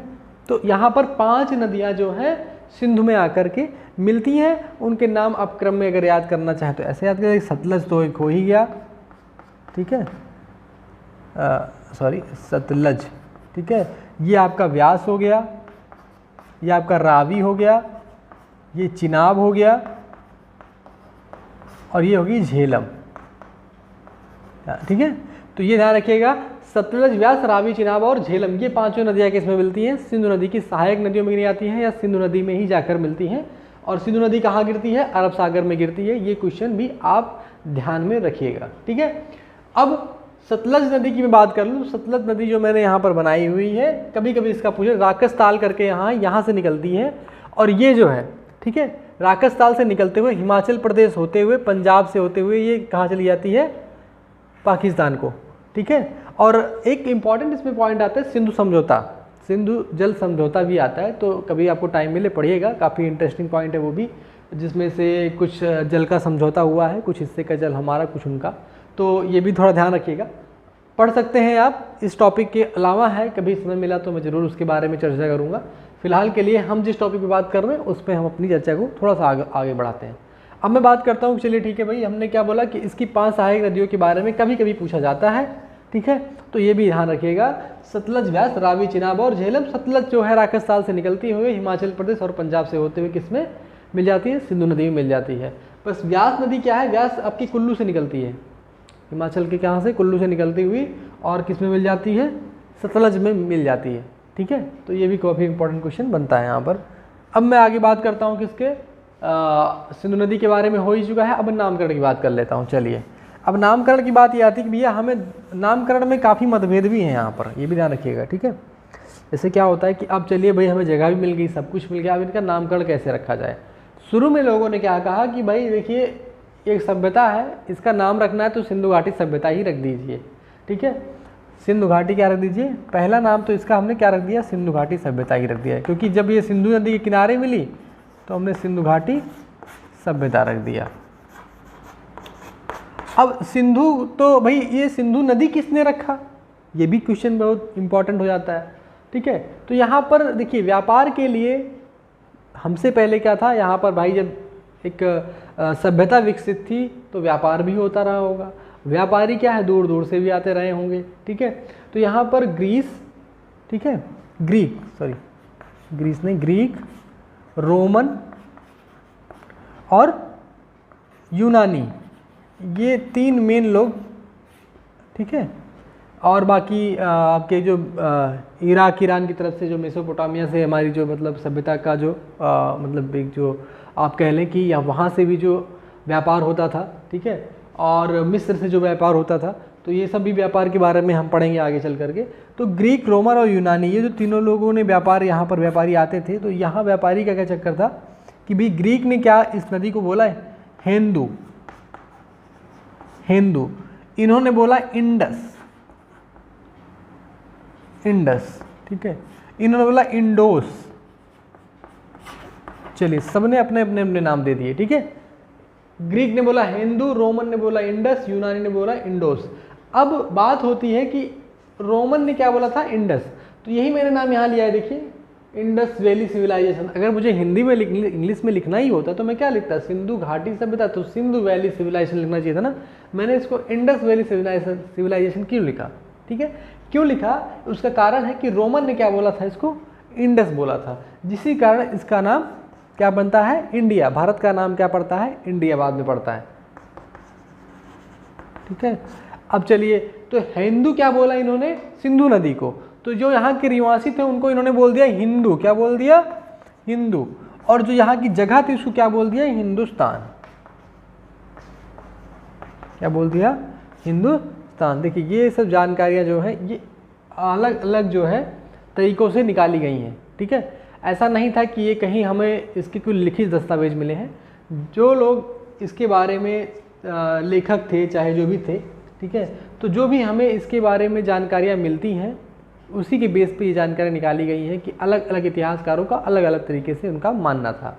तो यहाँ पर 5 नदियाँ जो हैं सिंधु में आकर के मिलती हैं। उनके नाम आप क्रम में अगर याद करना चाहें तो ऐसे याद करें। सतलज तो एक हो ही गया। ठीक है, सतलज। ठीक है, ये आपका व्यास हो गया, ये आपका रावी हो गया, ये चिनाब हो गया, और ये होगी झेलम। ठीक है, तो ये ध्यान रखिएगा, सतलज, व्यास, रावी, चिनाब और झेलम, ये पांचों नदियाँ किसमें मिलती हैं? सिंधु नदी की सहायक नदियों में गिनी जाती हैं या सिंधु नदी में ही जाकर मिलती हैं। और सिंधु नदी कहाँ गिरती है? अरब सागर में गिरती है। ये क्वेश्चन भी आप ध्यान में रखिएगा। ठीक है, अब सतलज नदी की मैं बात कर लूँ, सतलज नदी जो मैंने यहाँ पर बनाई हुई है, कभी कभी इसका पूछे, राकस ताल करके यहाँ से निकलती है, और ये जो है, ठीक है, राकस ताल से निकलते हुए हिमाचल प्रदेश होते हुए, पंजाब से होते हुए ये कहाँ चली जाती है? पाकिस्तान को। ठीक है, और एक इम्पॉर्टेंट इसमें पॉइंट आता है सिंधु समझौता, सिंधु जल समझौता भी आता है, तो कभी आपको टाइम मिले पढ़िएगा, काफ़ी इंटरेस्टिंग पॉइंट है वो भी, जिसमें से कुछ जल का समझौता हुआ है, कुछ हिस्से का जल हमारा, कुछ उनका, तो ये भी थोड़ा ध्यान रखिएगा। पढ़ सकते हैं आप, इस टॉपिक के अलावा है, कभी समय मिला तो मैं ज़रूर उसके बारे में चर्चा करूँगा। फिलहाल के लिए हम जिस टॉपिक पे बात कर रहे हैं उस पर हम अपनी चर्चा को थोड़ा सा आगे बढ़ाते हैं। अब मैं बात करता हूँ, चलिए ठीक है भाई, हमने क्या बोला कि इसकी 5 सहायक नदियों के बारे में कभी कभी पूछा जाता है। ठीक है, तो ये भी ध्यान रखिएगा, सतलज, व्यास, रावी, चिनाब और झेलम। सतलज जो है राकस ताल से निकलती हुई हिमाचल प्रदेश और पंजाब से होते हुए किसमें मिल जाती है? सिंधु नदी में मिल जाती है। बस व्यास नदी क्या है? व्यास आपकी कुल्लू से निकलती है, हिमाचल के कहाँ से? कुल्लू से निकलती हुई, और किस में मिल जाती है? सतलज में मिल जाती है। ठीक है, तो ये भी काफ़ी इंपॉर्टेंट क्वेश्चन बनता है यहाँ पर। अब मैं आगे बात करता हूँ किसके, सिंधु नदी के बारे में हो ही चुका है, अब नामकरण की बात कर लेता हूँ। चलिए, अब नामकरण की बात ये आती है कि भैया हमें नामकरण में काफ़ी मतभेद भी हैं यहाँ पर, ये भी ध्यान रखिएगा। ठीक है, जैसे क्या होता है कि अब चलिए भाई हमें जगह भी मिल गई, सब कुछ मिल गया, अब इनका नामकरण कैसे रखा जाए? शुरू में लोगों ने क्या कहा कि भाई देखिए एक सभ्यता है, इसका नाम रखना है तो सिंधु घाटी सभ्यता ही रख दीजिए। ठीक है, सिंधु घाटी क्या रख दीजिए, पहला नाम तो इसका हमने क्या रख दिया? सिंधु घाटी सभ्यता ही रख दिया है, क्योंकि जब ये सिंधु नदी के किनारे मिली तो हमने सिंधु घाटी सभ्यता रख दिया। अब सिंधु, तो भाई ये सिंधु नदी किसने रखा? ये भी क्वेश्चन बहुत इंपॉर्टेंट हो जाता है। ठीक है, तो यहाँ पर देखिए व्यापार के लिए हमसे पहले क्या था, यहाँ पर भाई जब एक सभ्यता विकसित थी तो व्यापार भी होता रहा होगा। व्यापारी क्या है? दूर दूर से भी आते रहे होंगे। ठीक है, तो यहाँ पर ग्रीस, ठीक है, ग्रीक, रोमन और यूनानी, ये 3 मेन लोग। ठीक है, और बाकी आपके जो इराक, ईरान की तरफ से जो मेसोपोटामिया से हमारी जो मतलब सभ्यता का जो मतलब एक जो आप कह लें कि या वहाँ से भी जो व्यापार होता था। ठीक है, और मिस्र से जो व्यापार होता था, तो ये सब भी व्यापार के बारे में हम पढ़ेंगे आगे चल करके। तो ग्रीक, रोमन और यूनानी, ये जो तीनों लोगों ने व्यापार, यहाँ पर व्यापारी आते थे, तो यहाँ व्यापारी का क्या चक्कर था कि भाई ग्रीक ने क्या इस नदी को बोला है? हिंदू, इन्होंने बोला इंडस, ठीक है, इन्होंने बोला इंडोस। चलिए, सबने अपने अपने अपने नाम दे दिए। ठीक है, ग्रीक ने बोला हिंदू, रोमन ने बोला इंडस, यूनानी ने बोला इंडोस। अब बात होती है कि रोमन ने क्या बोला था? इंडस, तो यही मैंने नाम यहाँ लिया है, देखिए इंडस वैली सिविलाइजेशन। अगर मुझे हिंदी में इंग्लिश में लिखना ही होता तो मैं क्या लिखता? सिंधु घाटी सभ्यता, तो सिंधु वैली सिविलाइजेशन लिखना चाहिए था ना। मैंने इसको इंडस वैली सिविलाइजेशन क्यों लिखा? ठीक है, क्यों लिखा? उसका कारण है कि रोमन ने क्या बोला था? इसको इंडस बोला था, जिसी कारण इसका नाम क्या बनता है? इंडिया। भारत का नाम क्या पड़ता है? इंडिया बाद में पड़ता है। ठीक है, अब चलिए, तो हिंदू क्या बोला इन्होंने? सिंधु नदी को। तो जो यहाँ के निवासी थे उनको इन्होंने बोल दिया हिंदू। क्या बोल दिया? हिंदू। और जो यहाँ की जगह थी उसको क्या बोल दिया? हिंदुस्तान। क्या बोल दिया? हिंदुस्तान। देखिए ये सब जानकारियाँ जो है ये अलग अलग जो है तरीक़ों से निकाली गई हैं। ठीक है, ऐसा नहीं था कि ये कहीं हमें इसके कोई लिखित दस्तावेज मिले हैं। जो लोग इसके बारे में लेखक थे, चाहे जो भी थे, ठीक है, तो जो भी हमें इसके बारे में जानकारियाँ मिलती हैं उसी के बेस पे ये जानकारी निकाली गई है कि अलग अलग इतिहासकारों का अलग अलग तरीके से उनका मानना था।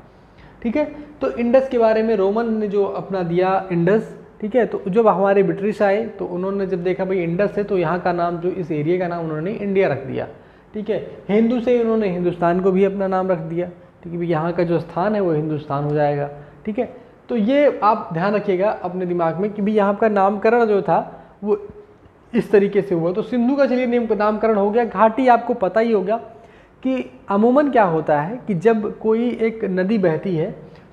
ठीक है, तो इंडस के बारे में रोमन ने जो अपना दिया इंडस। ठीक है, तो जब हमारे ब्रिटिश आए तो उन्होंने जब देखा भाई इंडस है तो यहाँ का नाम, जो इस एरिया का नाम उन्होंने इंडिया रख दिया। ठीक है, हिंदू से उन्होंने हिंदुस्तान को भी अपना नाम रख दिया। ठीक है, यहाँ का जो स्थान है वो हिंदुस्तान हो जाएगा। ठीक है, तो ये आप ध्यान रखिएगा अपने दिमाग में कि भाई यहाँ का नामकरण जो था वो इस तरीके से हुआ। तो सिंधु का चलिए नामकरण हो गया। घाटी आपको पता ही होगा कि अमूमन क्या होता है कि जब कोई एक नदी बहती है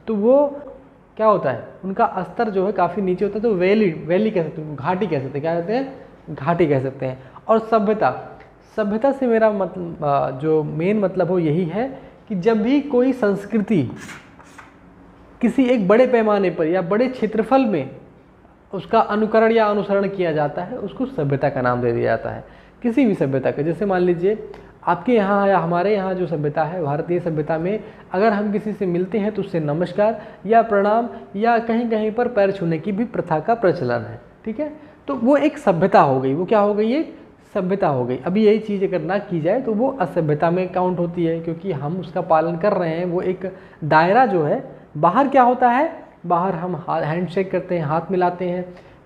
तो वो क्या होता है, उनका स्तर जो है काफ़ी नीचे होता है, तो वैली कह सकते हैं, घाटी कह सकते हैं, क्या कहते हैं, घाटी कह सकते हैं। और सभ्यता से मेरा मतलब जो मेन मतलब हो यही है कि जब भी कोई संस्कृति किसी एक बड़े पैमाने पर या बड़े क्षेत्रफल में उसका अनुकरण या अनुसरण किया जाता है, उसको सभ्यता का नाम दे दिया जाता है। किसी भी सभ्यता का, जैसे मान लीजिए आपके यहाँ या हमारे यहाँ जो सभ्यता है, भारतीय सभ्यता में अगर हम किसी से मिलते हैं तो उससे नमस्कार या प्रणाम या कहीं कहीं पर पैर छूने की भी प्रथा का प्रचलन है, ठीक है। तो वो एक सभ्यता हो गई, वो क्या हो गई, एक सभ्यता हो गई। अभी यही चीज़ अगर ना की जाए तो वो असभ्यता में काउंट होती है, क्योंकि हम उसका पालन कर रहे हैं। वो एक दायरा जो है, बाहर क्या होता है, बाहर हम हैंडशेक करते हैं, हाथ मिलाते हैं,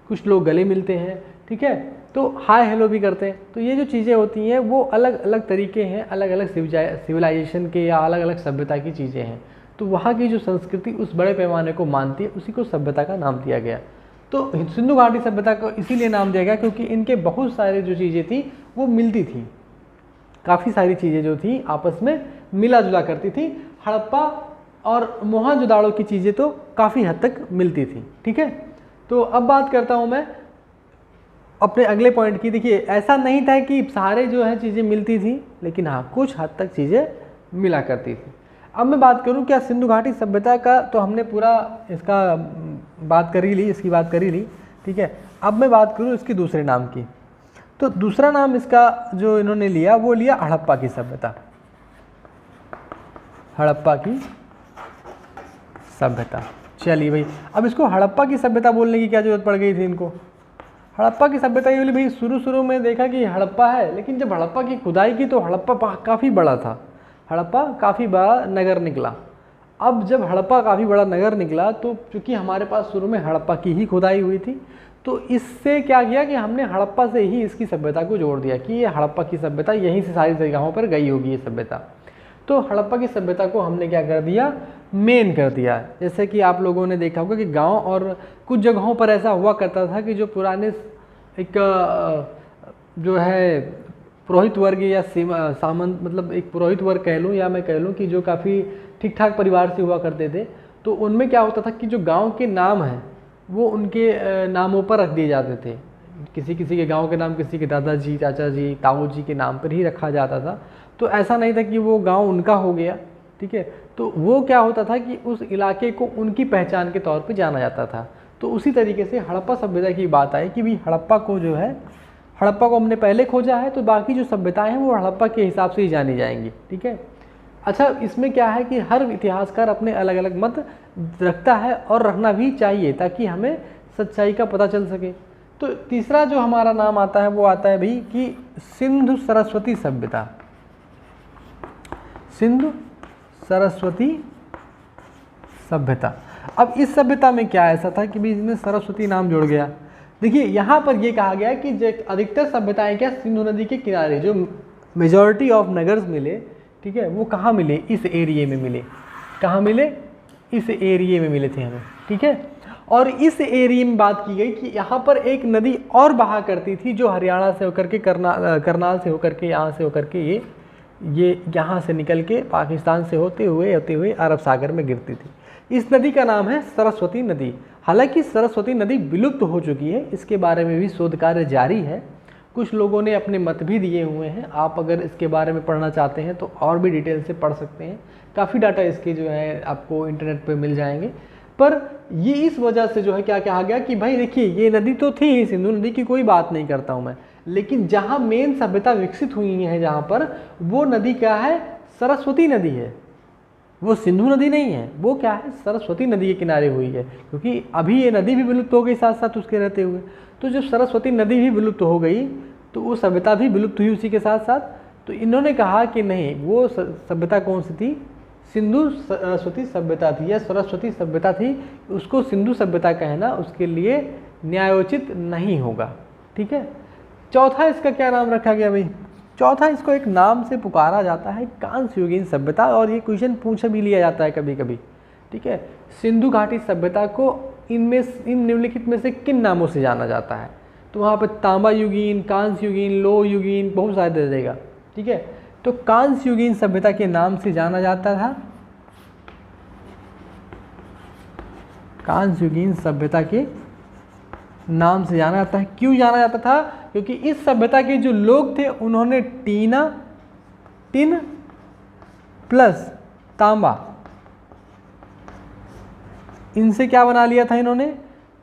कुछ लोग गले मिलते हैं, ठीक है, तो हाय हेलो भी करते हैं। तो ये जो चीज़ें होती हैं वो अलग अलग तरीके हैं, अलग अलग सिविलाइजेशन के या अलग अलग सभ्यता की चीज़ें हैं। तो वहाँ की जो संस्कृति उस बड़े पैमाने को मानती है, उसी को सभ्यता का नाम दिया गया। तो सिंधु घाटी सभ्यता को इसीलिए नाम दिया गया क्योंकि इनके बहुत सारे जो चीज़ें थी वो मिलती थी, काफ़ी सारी चीज़ें जो थी आपस में मिला जुला करती थी। हड़प्पा और मोहनजोदाड़ो की चीज़ें तो काफ़ी हद तक मिलती थी, ठीक है। तो अब बात करता हूँ मैं अपने अगले पॉइंट की। देखिए, ऐसा नहीं था कि सारे जो है चीज़ें मिलती थी, लेकिन हाँ कुछ हद तक चीज़ें मिला करती थी। अब मैं बात करूँ क्या सिंधु घाटी सभ्यता का, तो हमने पूरा इसका बात कर ही ली, इसकी बात कर ही ली, ठीक है। अब मैं बात करूँ इसके दूसरे नाम की। तो दूसरा नाम इसका जो इन्होंने लिया वो लिया हड़प्पा की सभ्यता। हड़प्पा की सभ्यता। चलिए भाई, अब इसको हड़प्पा की सभ्यता बोलने की क्या जरूरत पड़ गई थी इनको। हड़प्पा की सभ्यता ये बोली भाई, शुरू में देखा कि हड़प्पा है, लेकिन जब हड़प्पा की खुदाई की तो हड़प्पा काफ़ी बड़ा था, हड़प्पा काफ़ी बड़ा नगर निकला। अब जब हड़प्पा काफ़ी बड़ा नगर निकला तो चूँकि हमारे पास शुरू में हड़प्पा की ही खुदाई हुई थी, तो इससे क्या किया कि हमने हड़प्पा से ही इसकी सभ्यता को जोड़ दिया कि ये हड़प्पा की सभ्यता यहीं से सारी जगहों पर गई होगी ये सभ्यता। तो हड़प्पा की सभ्यता को हमने क्या कर दिया, मेन कर दिया। जैसे कि आप लोगों ने देखा होगा कि गांव और कुछ जगहों पर ऐसा हुआ करता था कि जो पुराने एक जो है पुरोहित वर्ग या सामंत, मतलब एक पुरोहित वर्ग कह लूँ या मैं कह लूँ कि जो काफ़ी ठीक ठाक परिवार से हुआ करते थे, तो उनमें क्या होता था कि जो गांव के नाम हैं वो उनके नामों पर रख दिए जाते थे। किसी किसी के गांव के नाम किसी के दादाजी, चाचा जी, ताऊ जी के नाम पर ही रखा जाता था। तो ऐसा नहीं था कि वो गांव उनका हो गया, ठीक है। तो वो क्या होता था कि उस इलाके को उनकी पहचान के तौर पे जाना जाता था। तो उसी तरीके से हड़प्पा सभ्यता की बात आई कि भाई हड़प्पा को जो है, हड़प्पा को हमने पहले खोजा है, तो बाकी जो सभ्यताएं हैं वो हड़प्पा के हिसाब से ही जानी जाएंगी, ठीक है। अच्छा, इसमें क्या है कि हर इतिहासकार अपने अलग अलग मत रखता है और रखना भी चाहिए ताकि हमें सच्चाई का पता चल सके। तो तीसरा जो हमारा नाम आता है वो आता है भाई कि सिंधु सरस्वती सभ्यता। सिंधु सरस्वती सभ्यता। अब इस सभ्यता में क्या ऐसा था कि भी इसमें सरस्वती नाम जुड़ गया। देखिए, यहाँ पर ये कहा गया कि जो अधिकतर सभ्यताएं क्या सिंधु नदी के किनारे जो मेजॉरिटी ऑफ नगर्स मिले, ठीक है, वो कहाँ मिले, इस एरिया में मिले। कहाँ मिले, इस एरिया में मिले थे हमें, ठीक है। और इस एरिया में बात की गई कि यहाँ पर एक नदी और बहा करती थी जो हरियाणा से होकर के करनाल से होकर के यहाँ से होकर के ये यहाँ से निकल के पाकिस्तान से होते हुए अरब सागर में गिरती थी। इस नदी का नाम है सरस्वती नदी। हालांकि सरस्वती नदी विलुप्त हो चुकी है, इसके बारे में भी शोध कार्य जारी है। कुछ लोगों ने अपने मत भी दिए हुए हैं। आप अगर इसके बारे में पढ़ना चाहते हैं तो और भी डिटेल से पढ़ सकते हैं। काफ़ी डाटा इसके जो है आपको इंटरनेट पे मिल जाएंगे। पर ये इस वजह से जो है क्या कहा गया कि भाई देखिए, ये नदी तो थी ही, सिंधु नदी की कोई बात नहीं करता हूँ मैं, लेकिन जहाँ मेन सभ्यता विकसित हुई है जहाँ पर, वो नदी क्या है, सरस्वती नदी है। वो सिंधु नदी नहीं है, वो क्या है, सरस्वती नदी के किनारे हुई है। क्योंकि अभी ये नदी भी विलुप्त हो गई साथ साथ उसके रहते हुए, तो जब सरस्वती नदी भी विलुप्त हो गई तो वो सभ्यता भी विलुप्त हुई उसी के साथ साथ। तो इन्होंने कहा कि नहीं, वो सभ्यता कौन सी थी, सिंधु सरस्वती सभ्यता थी या सरस्वती सभ्यता थी। उसको सिंधु सभ्यता कहना उसके लिए न्यायोचित नहीं होगा, ठीक है। चौथा इसका क्या नाम रखा गया भाई, चौथा इसको एक नाम से पुकारा जाता है, कांस्य युगीन सभ्यता। और ये क्वेश्चन पूछ भी लिया जाता है कभी कभी, ठीक है। सिंधु घाटी सभ्यता को इन निम्नलिखित में से किन नामों से जाना जाता है, तो वहाँ पर तांबा युगीन, कांस्य युगीन, लोह युगीन बहुत सारे दे देगा, ठीक है। तो कांस्य युगीन सभ्यता के नाम से जाना जाता था, कांस्य युगीन सभ्यता के नाम से जाना जाता है। क्यों जाना जाता था? क्योंकि इस सभ्यता के जो लोग थे उन्होंने टिन प्लस तांबा, इनसे क्या बना लिया था इन्होंने?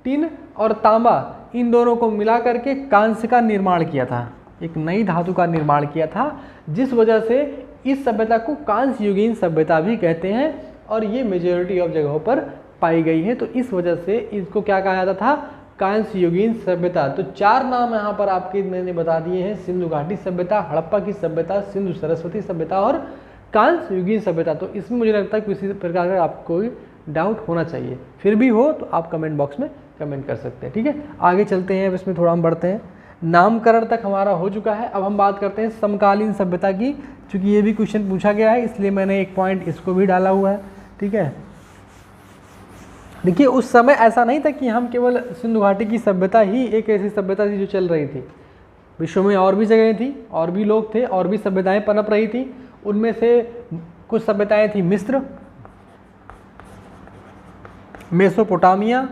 टिन और तांबा, इन दोनों को मिला करके कांस्य का निर्माण किया था, एक नई धातु का निर्माण किया था, जिस वजह से इस सभ्यता को कांस्य युगीन सभ्यता भी कहते हैं और ये मेजॉरिटी ऑफ जगहों पर पाई गई है। तो इस वजह से इसको क्या कहा जाता था? कांस्य युगीन सभ्यता। तो 4 नाम यहाँ पर आपके मैंने बता दिए हैं, सिंधु घाटी सभ्यता, हड़प्पा की सभ्यता, सिंधु सरस्वती सभ्यता और कांस्य युगीन सभ्यता। तो इसमें मुझे लगता है किसी प्रकार का आपको डाउट होना चाहिए, फिर भी हो तो आप कमेंट बॉक्स में कमेंट कर सकते हैं। ठीक है, आगे चलते हैं, अब इसमें थोड़ा हम बढ़ते हैं। नामकरण तक हमारा हो चुका है, अब हम बात करते हैं समकालीन सभ्यता की। चूँकि ये भी क्वेश्चन पूछा गया है इसलिए मैंने एक पॉइंट इसको भी डाला हुआ है। ठीक है, देखिए उस समय ऐसा नहीं था कि हम केवल सिंधु घाटी की सभ्यता ही एक ऐसी सभ्यता थी जो चल रही थी। विश्व में और भी जगहें थी, और भी लोग थे, और भी सभ्यताएं पनप रही थी। उनमें से कुछ सभ्यताएं थी मिस्र, मेसोपोटामिया,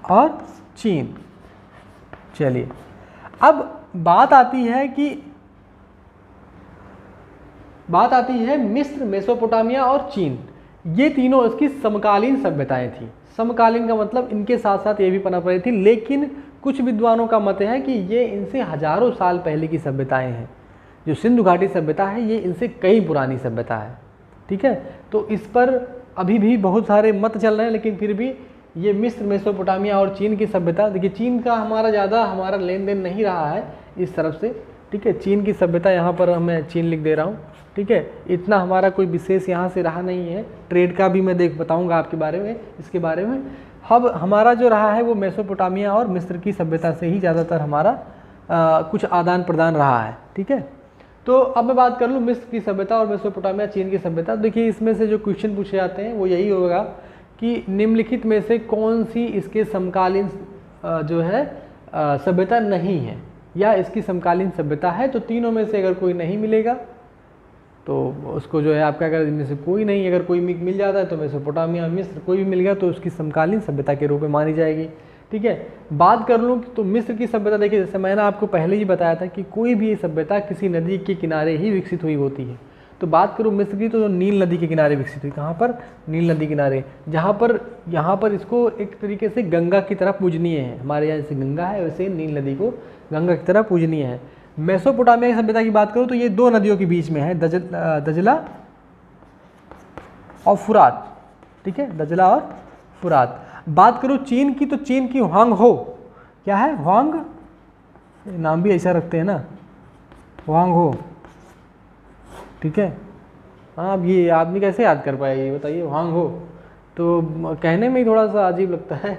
और चीन। चलिए अब बात आती है मिस्र, मेसोपोटामिया और चीन, ये तीनों इसकी समकालीन सभ्यताएं थी। समकालीन का मतलब इनके साथ साथ ये भी पनप रही थी, लेकिन कुछ विद्वानों का मत है कि ये इनसे हजारों साल पहले की सभ्यताएं हैं। जो सिंधु घाटी सभ्यता है ये इनसे कई पुरानी सभ्यता है। ठीक है, तो इस पर अभी भी बहुत सारे मत चल रहे हैं, लेकिन फिर भी ये मिस्र, मेसोपोटामिया और चीन की सभ्यता, देखिए चीन का हमारा लेन देन नहीं रहा है इस तरफ से। ठीक है, चीन की सभ्यता यहाँ पर मैं चीन लिख दे रहा हूँ। ठीक है, इतना हमारा कोई विशेष यहाँ से रहा नहीं है। ट्रेड का भी मैं बताऊँगा आपके बारे में, इसके बारे में। अब हमारा जो रहा है वो मेसोपोटामिया और मिस्र की सभ्यता से ही ज़्यादातर हमारा कुछ आदान प्रदान रहा है। ठीक है, तो अब मैं बात कर लूँ मिस्र की सभ्यता और मेसोपोटामिया, चीन की सभ्यता। देखिए इसमें से जो क्वेश्चन पूछे जाते हैं वो यही होगा कि निम्नलिखित में से कौन सी इसके समकालीन जो है सभ्यता नहीं है, या इसकी समकालीन सभ्यता है। तो तीनों में से अगर कोई नहीं मिलेगा तो उसको जो है आपका, अगर इनमें से कोई नहीं, अगर कोई मिल जाता है तो मेसोपोटामिया, मिस्र कोई भी मिल गया तो उसकी समकालीन सभ्यता के रूप में मानी जाएगी। ठीक है, बात कर लूँ तो मिस्र की सभ्यता, देखिए जैसे मैंने आपको पहले ही बताया था कि कोई भी सभ्यता किसी नदी के किनारे ही विकसित हुई होती है। तो बात करूँ मिस्र की तो नील नदी के किनारे विकसित हुई। कहाँ पर? नील नदी किनारे, जहाँ पर यहाँ पर इसको एक तरीके से गंगा की तरह पूजनीय है। हमारे यहाँ जैसे गंगा है वैसे नील नदी को गंगा की तरह पूजनीय है। मेसोपोटामिया की सभ्यता की बात करूँ तो ये 2 नदियों के बीच में है, दजला और फुरात। ठीक है, दजला और फुरात। बात करूँ चीन की तो चीन की ह्वांग हो, क्या है? ह्वांग, नाम भी ऐसा रखते हैं ना, ह्वांग हो। ठीक है, हाँ, अब ये आदमी कैसे याद कर पाए ये बताइए, ह्वांग हो। तो कहने में ही थोड़ा सा अजीब लगता है,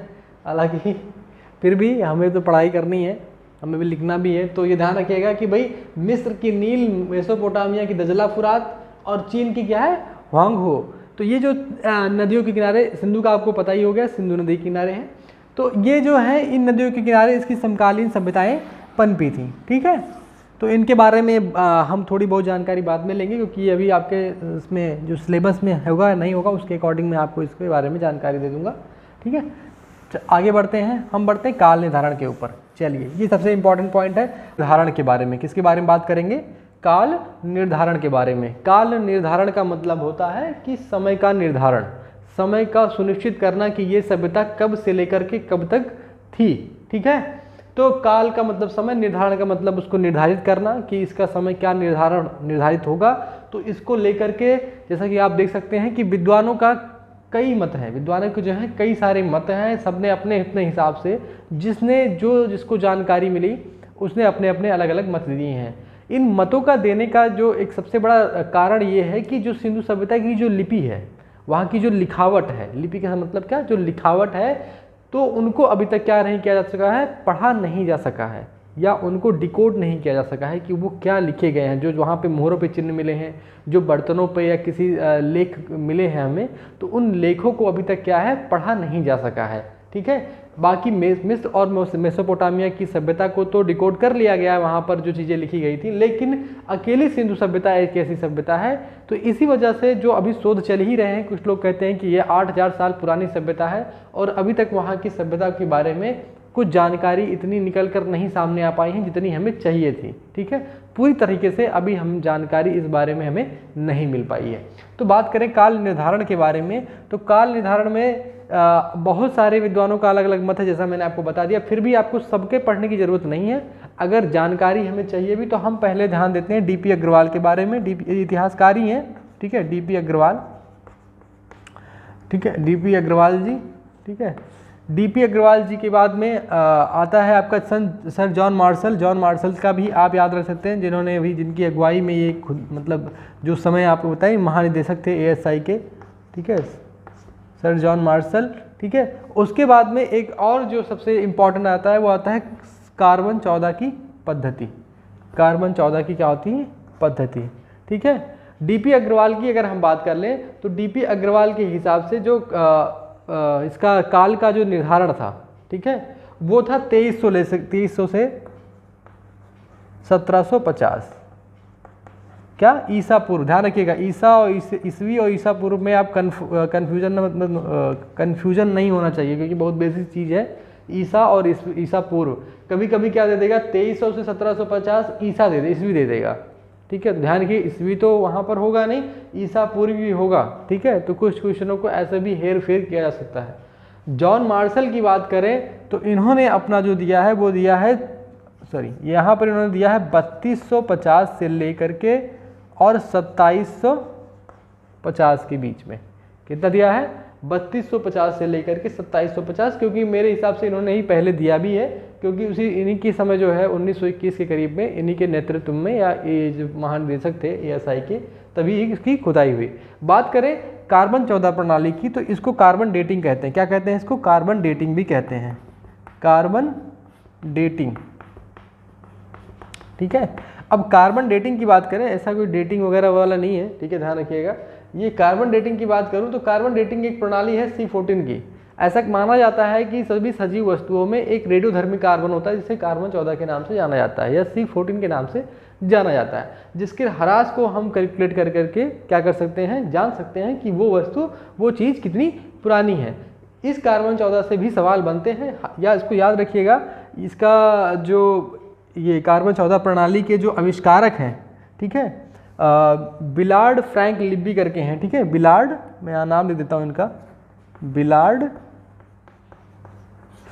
हालांकि फिर भी हमें तो पढ़ाई करनी है, हमें भी लिखना भी है। तो ये ध्यान रखिएगा कि भाई मिस्र की नील, मेसोपोटामिया की दजला फुरात और चीन की क्या है? ह्वांग हो। तो ये जो नदियों के किनारे, सिंधु का आपको पता ही हो गया, सिंधु नदी के किनारे हैं। तो ये जो है इन नदियों के किनारे इसकी समकालीन सभ्यताएं पनपी थी। ठीक है, तो इनके बारे में हम थोड़ी बहुत जानकारी बाद में लेंगे, क्योंकि अभी आपके इसमें जो सिलेबस में होगा नहीं होगा उसके अकॉर्डिंग मैं आपको इसके बारे में जानकारी दे दूंगा। ठीक है, आगे बढ़ते हैं, हम बढ़ते हैं काल निर्धारण के ऊपर। चलिए, ये सबसे इंपॉर्टेंट पॉइंट है निर्धारण के बारे में। किसके बारे में बात करेंगे? काल निर्धारण के बारे में। काल निर्धारण का मतलब होता है कि समय का निर्धारण, समय का सुनिश्चित करना कि ये सभ्यता कब से लेकर के कब तक थी। ठीक है, तो काल का मतलब समय, निर्धारण का मतलब उसको निर्धारित करना कि इसका समय क्या निर्धारित होगा। तो इसको लेकर के जैसा कि आप देख सकते हैं कि विद्वानों का कई मत हैं, विद्वानों के जो हैं कई सारे मत हैं, सबने अपने अपने हिसाब से जिसको जानकारी मिली उसने अपने अपने अलग अलग मत दिए हैं। इन मतों का देने का जो एक सबसे बड़ा कारण ये है कि जो सिंधु सभ्यता की जो लिपि है, वहाँ की जो लिखावट है, लिपि का मतलब क्या? जो लिखावट है, तो उनको अभी तक क्या नहीं किया जा सका है? पढ़ा नहीं जा सका है, या उनको डिकोड नहीं किया जा सका है कि वो क्या लिखे गए हैं। जो वहाँ पे मोहरों पे चिन्ह मिले हैं, जो बर्तनों पे या किसी लेख मिले हैं हमें, तो उन लेखों को अभी तक क्या है? पढ़ा नहीं जा सका है। ठीक है। बाकी मिस्र और मेसोपोटामिया की सभ्यता को तो डिकोड कर लिया गया है वहाँ पर जो चीज़ें लिखी गई थी, लेकिन अकेली सिंधु सभ्यता एक ऐसी सभ्यता है। तो इसी वजह से जो अभी शोध चल ही रहे हैं, कुछ लोग कहते हैं कि ये 8000 साल पुरानी सभ्यता है और अभी तक वहाँ की सभ्यता के बारे में कुछ जानकारी इतनी निकल कर नहीं सामने आ पाई है जितनी हमें चाहिए थी, ठीक है। पूरी तरीके से अभी हम जानकारी इस बारे में हमें नहीं मिल पाई है। तो बात करें काल निर्धारण के बारे में, तो काल निर्धारण में बहुत सारे विद्वानों का अलग अलग मत है, जैसा मैंने आपको बता दिया। फिर भी आपको सबके पढ़ने की ज़रूरत नहीं है, अगर जानकारी हमें चाहिए भी तो हम पहले ध्यान देते हैं डीपी अग्रवाल के बारे में। डीपी इतिहासकारी हैं, ठीक है, डीपी अग्रवाल, ठीक है, डीपी अग्रवाल जी, ठीक है। डीपी अग्रवाल जी के बाद में आता है आपका sir John Marshall. John Marshall का भी आप याद रख सकते हैं, जिन्होंने अभी जिनकी अगुवाई में ये खुद मतलब जो समय आपको बताइए महानिदेशक थे एएसआई के, ठीक है, सर जॉन मार्शल, ठीक है। उसके बाद में एक और जो सबसे इम्पॉर्टेंट आता है वो आता है कार्बन 14 की पद्धति। कार्बन 14 की क्या होती है पद्धति, ठीक है। डीपी अग्रवाल की अगर हम बात कर लें तो डीपी अग्रवाल के हिसाब से जो इसका काल का जो निर्धारण था, ठीक है, वो था 2300 से 1750 क्या ईसा पूर्व। ध्यान रखिएगा, ईसा और ईसवी और ईसा पूर्व में आप कन्फ्यूजन नहीं होना चाहिए, क्योंकि बहुत बेसिक चीज़ है ईसा और ईसा पूर्व। कभी कभी क्या दे देगा 2300 से 1750 ईसा दे दे, ईसवी दे देगा, ठीक है। तो ध्यान रखिए ईसवी तो वहाँ पर होगा नहीं, ईसा पूर्व भी होगा, ठीक है। तो कुछ क्वेश्चनों को ऐसे भी हेर फेर किया जा सकता है। जॉन मार्शल की बात करें तो इन्होंने अपना जो दिया है वो दिया है, सॉरी यहाँ पर इन्होंने दिया है 3250 से लेकर के और 2750 के बीच में। कितना दिया है 3250 से लेकर के 2750, क्योंकि मेरे हिसाब से इन्होंने ही पहले दिया भी है, क्योंकि उसी इन्हीं के समय जो है 1921 के करीब में इन्हीं के नेतृत्व में या ये जो महानिदेशक थे एएसआई के, तभी इसकी खुदाई हुई। बात करें कार्बन 14 प्रणाली की तो इसको कार्बन डेटिंग कहते हैं। क्या कहते हैं इसको? कार्बन डेटिंग भी कहते हैं, कार्बन डेटिंग, ठीक है। अब कार्बन डेटिंग की बात करें, ऐसा कोई डेटिंग वगैरह वाला नहीं है, ठीक है, ध्यान रखिएगा। ये कार्बन डेटिंग की बात करूं तो कार्बन डेटिंग एक प्रणाली है C14 की। ऐसा माना जाता है कि सभी सजीव वस्तुओं में एक रेडियोधर्मी कार्बन होता है जिसे कार्बन 14 के नाम से जाना जाता है या C14 के नाम से जाना जाता है, जिसके ह्रास को हम कैलकुलेट कर करके क्या कर सकते हैं, जान सकते हैं कि वो वस्तु वो चीज़ कितनी पुरानी है। इस कार्बन 14 से भी सवाल बनते हैं, या इसको याद रखिएगा, इसका जो ये कार्बन 14 प्रणाली के जो आविष्कारक हैं, ठीक है, बिलार्ड फ्रैंक लिब्बी करके हैं, ठीक है। बिलार्ड, मैं यहाँ नाम लिख देता हूँ इनका, बिलार्ड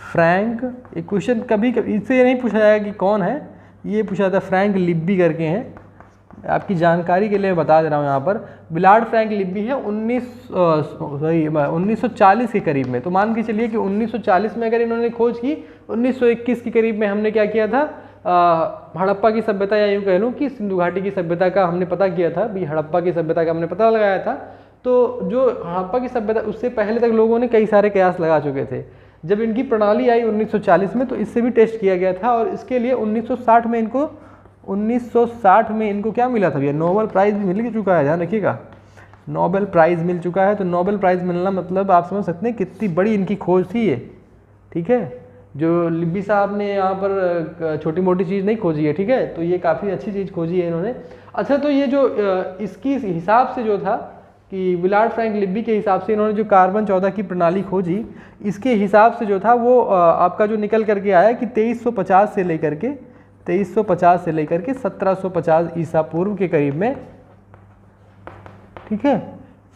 फ्रैंक। एक क्वेश्चन कभी कभी इससे ये नहीं पूछा जाएगा कि कौन है, ये पूछा जाता है फ्रैंक लिब्बी करके हैं। आपकी जानकारी के लिए बता दे रहा हूँ यहाँ पर, बिलार्ड फ्रैंक लिब्बी है 1940 के करीब में। तो मान के चलिए कि 1940 में अगर इन्होंने खोज की, 1921 के करीब में हमने क्या किया था, हड़प्पा की सभ्यता, या यूँ कह लूँ कि सिंधु घाटी की सभ्यता का हमने पता किया था भी, हड़प्पा की सभ्यता का हमने पता लगाया था। तो जो हड़प्पा की सभ्यता, उससे पहले तक लोगों ने कई सारे कयास लगा चुके थे। जब इनकी प्रणाली आई 1940 में तो इससे भी टेस्ट किया गया था, और इसके लिए 1960 में इनको क्या मिला था भैया, नोबेल प्राइज़ भी मिल चुका है। ध्यान रखिएगा, नोबेल प्राइज़ मिल चुका है। तो नोबेल प्राइज़ मिलना मतलब आप समझ सकते हैं कितनी बड़ी इनकी खोज थी ये, ठीक है। जो लिब्बी साहब ने यहाँ पर छोटी मोटी चीज़ नहीं खोजी है, ठीक है, तो ये काफ़ी अच्छी चीज़ खोजी है इन्होंने। अच्छा, तो ये जो इसकी हिसाब से जो था कि बिलार्ड फ्रैंक लिब्बी के हिसाब से इन्होंने जो कार्बन 14 की प्रणाली खोजी, इसके हिसाब से जो था वो आपका जो निकल करके आया कि 2350 से लेकर के 1750 ईसा पूर्व के करीब में, ठीक है,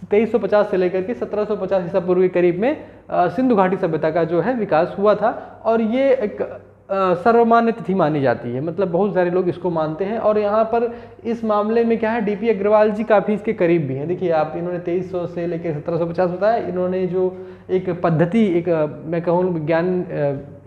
2350 से लेकर के 1750 ईसा पूर्व के करीब में सिंधु घाटी सभ्यता का जो है विकास हुआ था। और ये एक सर्वमान्य तिथि मानी जाती है, मतलब बहुत सारे लोग इसको मानते हैं। और यहाँ पर इस मामले में क्या है, डीपी अग्रवाल जी काफ़ी इसके करीब भी हैं। देखिए आप, इन्होंने 2300 से लेकर 1750 बताया, इन्होंने जो एक पद्धति, एक मैं कहूँ विज्ञान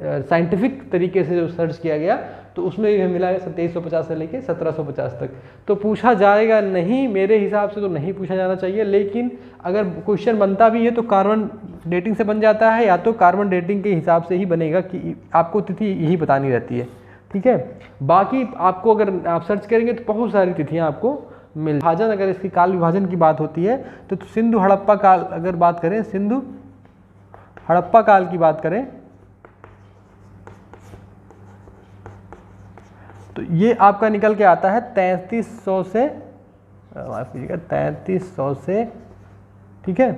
साइंटिफिक तरीके से जो सर्च किया गया तो उसमें यह मिला है 2350 से लेकर 1750 तक। तो पूछा जाएगा नहीं, मेरे हिसाब से तो नहीं पूछा जाना चाहिए, लेकिन अगर क्वेश्चन बनता भी है तो कार्बन डेटिंग से बन जाता है, या तो कार्बन डेटिंग के हिसाब से ही बनेगा कि आपको तिथि यही बतानी रहती है, ठीक है। बाकी आपको अगर आप सर्च करेंगे तो बहुत सारी तिथियाँ आपको मिल। विभाजन, अगर इसकी काल विभाजन की बात होती है तो सिंधु हड़प्पा काल, अगर बात करें सिंधु हड़प्पा काल की बात करें तो ये आपका निकल के आता है 3300 से, माफ कीजिएगा 3300 से, ठीक है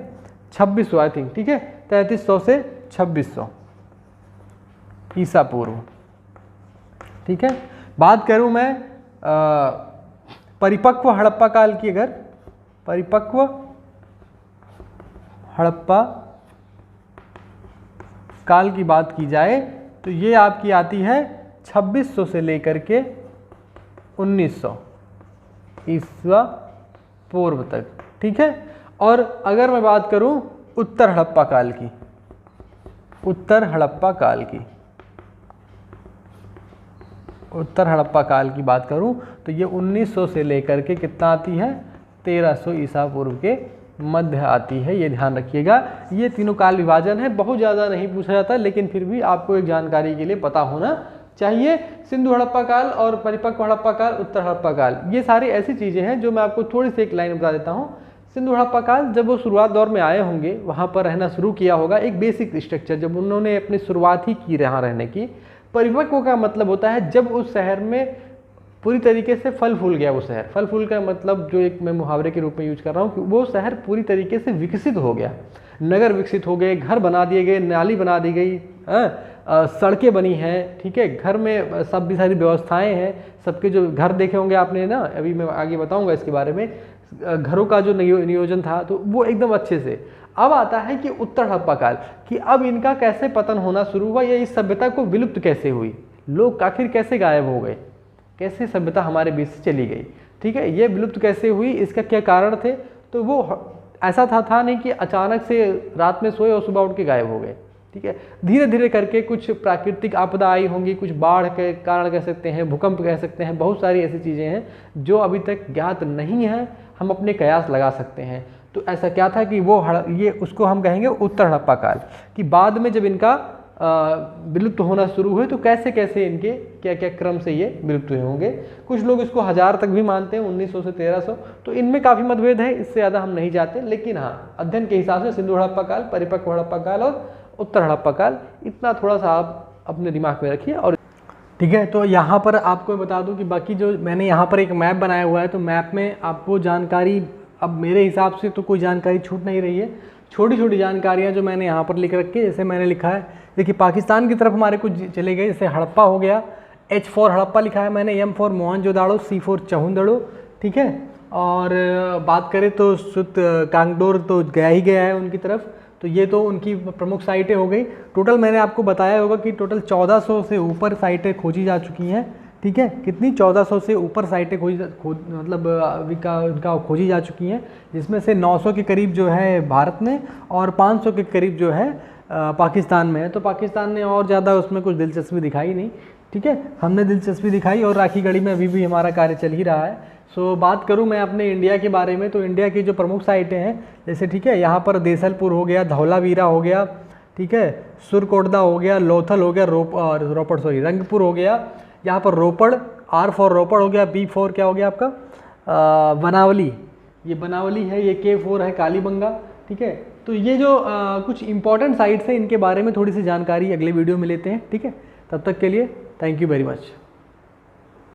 2600 आई थिंक, ठीक है 3300 से 2600 ईसा पूर्व, ठीक है। बात करूं मैं परिपक्व हड़प्पा काल की, अगर परिपक्व हड़प्पा काल की बात की जाए तो ये आपकी आती है 2600 से लेकर के 1900 ईसा पूर्व तक, ठीक है। और अगर मैं बात करूं उत्तर हड़प्पा काल की, उत्तर हड़प्पा काल की, उत्तर हड़प्पा काल की बात करूं तो ये 1900 से लेकर के कितना आती है 1300 ईसा पूर्व के मध्य आती है, ये ध्यान रखिएगा। ये तीनों काल विभाजन है, बहुत ज़्यादा नहीं पूछा जाता लेकिन फिर भी आपको एक जानकारी के लिए पता होना चाहिए। सिंधु हड़प्पा काल और परिपक्व हड़प्पा काल, उत्तर हड़प्पा काल, ये सारी ऐसी चीज़ें हैं जो मैं आपको थोड़ी सी एक लाइन बता देता हूँ। सिंधु हड़प्पा काल जब वो शुरुआत दौर में आए होंगे, वहाँ पर रहना शुरू किया होगा, एक बेसिक स्ट्रक्चर जब उन्होंने अपनी शुरुआत ही की यहाँ रहने की। परिपक्व का मतलब होता है जब उस शहर में पूरी तरीके से फल फूल गया वो शहर। फल फूल का मतलब जो एक मैं मुहावरे के रूप में यूज कर रहा हूँ कि वो शहर पूरी तरीके से विकसित हो गया, नगर विकसित हो गए, घर बना दिए गए, नाली बना दी गई, सड़कें बनी हैं, ठीक है, घर में सब भी सारी व्यवस्थाएं हैं, सबके जो घर देखे होंगे आपने ना, अभी मैं आगे बताऊंगा इसके बारे में, घरों का जो नियोजन था तो वो एकदम अच्छे से। अब आता है कि उत्तर हड़प्पा काल कि अब इनका कैसे पतन होना शुरू हुआ, या इस सभ्यता को विलुप्त कैसे हुई, लोग आखिर कैसे गायब हो गए, कैसे सभ्यता हमारे बीच से चली गई, ठीक है, ये विलुप्त कैसे हुई, इसका क्या कारण थे। तो वो ऐसा था नहीं कि अचानक से रात में सोए और सुबह उठ के गायब हो गए, ठीक है, धीरे धीरे करके कुछ प्राकृतिक आपदा आई होंगी, कुछ बाढ़ के कारण कह सकते हैं, भूकंप कह सकते हैं, बहुत सारी ऐसी चीज़ें हैं जो अभी तक ज्ञात नहीं हैं, हम अपने कयास लगा सकते हैं। तो ऐसा क्या था कि वो ये उसको हम कहेंगे उत्तर हड़प्पा काल, कि बाद में जब इनका विलुप्त होना शुरू हुए तो कैसे कैसे इनके क्या क्या क्रम से ये विलुप्त हुए होंगे। कुछ लोग इसको 1000 तक भी मानते हैं, 1900 से 1300, तो इनमें काफ़ी मतभेद है, इससे ज़्यादा हम नहीं जाते। लेकिन हाँ, अध्ययन के हिसाब से सिंधु हड़प्पा काल, परिपक्व हड़प्पा काल और उत्तर हड़प्पा काल, इतना थोड़ा सा आप अपने दिमाग में रखिए। और ठीक है, तो यहाँ पर आपको बता दूँ कि बाकी जो मैंने यहाँ पर एक मैप बनाया हुआ है, तो मैप में आपको जानकारी, अब मेरे हिसाब से तो कोई जानकारी छूट नहीं रही है, छोटी छोटी जानकारियाँ जो मैंने यहाँ पर लिख रखी है। जैसे मैंने लिखा है, देखिए पाकिस्तान की तरफ हमारे कुछ चले गए, जैसे हड़प्पा हो गया, H फॉर हड़प्पा लिखा है मैंने, M for Mohenjodaro, C for Chanhudaro, ठीक है। और बात करें तो सुत कांगडोर तो गया ही गया है उनकी तरफ, तो ये तो उनकी प्रमुख साइटें हो गई। टोटल मैंने आपको बताया होगा कि टोटल 1400 से ऊपर साइटें खोजी जा चुकी हैं, ठीक है, कितनी 1400 से ऊपर साइटें मतलब उनका खोजी जा चुकी हैं, जिसमें से 900 के करीब जो है भारत में और 500 के करीब जो है पाकिस्तान में है। तो पाकिस्तान ने और ज़्यादा उसमें कुछ दिलचस्पी दिखाई नहीं, ठीक है, हमने दिलचस्पी दिखाई और राखी गढ़ी में अभी भी हमारा कार्य चल ही रहा है। सो बात करूं मैं अपने इंडिया के बारे में, तो इंडिया की जो प्रमुख साइटें हैं, जैसे ठीक है, यहाँ पर देसलपुर हो गया, धौलावीरा हो गया, ठीक है, सुरकोटदा हो गया, लोथल हो गया, रोपड़ रंगपुर हो गया, यहाँ पर रोपड़, R फॉर रोपड़ हो गया, B फॉर क्या हो गया आपका बनावली, ये बनावली है, ये K फॉर है कालीबंगा, ठीक है। तो ये जो कुछ इंपॉर्टेंट साइट्स हैं, इनके बारे में थोड़ी सी जानकारी अगले वीडियो में लेते हैं, ठीक है। तब तक के लिए थैंक यू वेरी मच।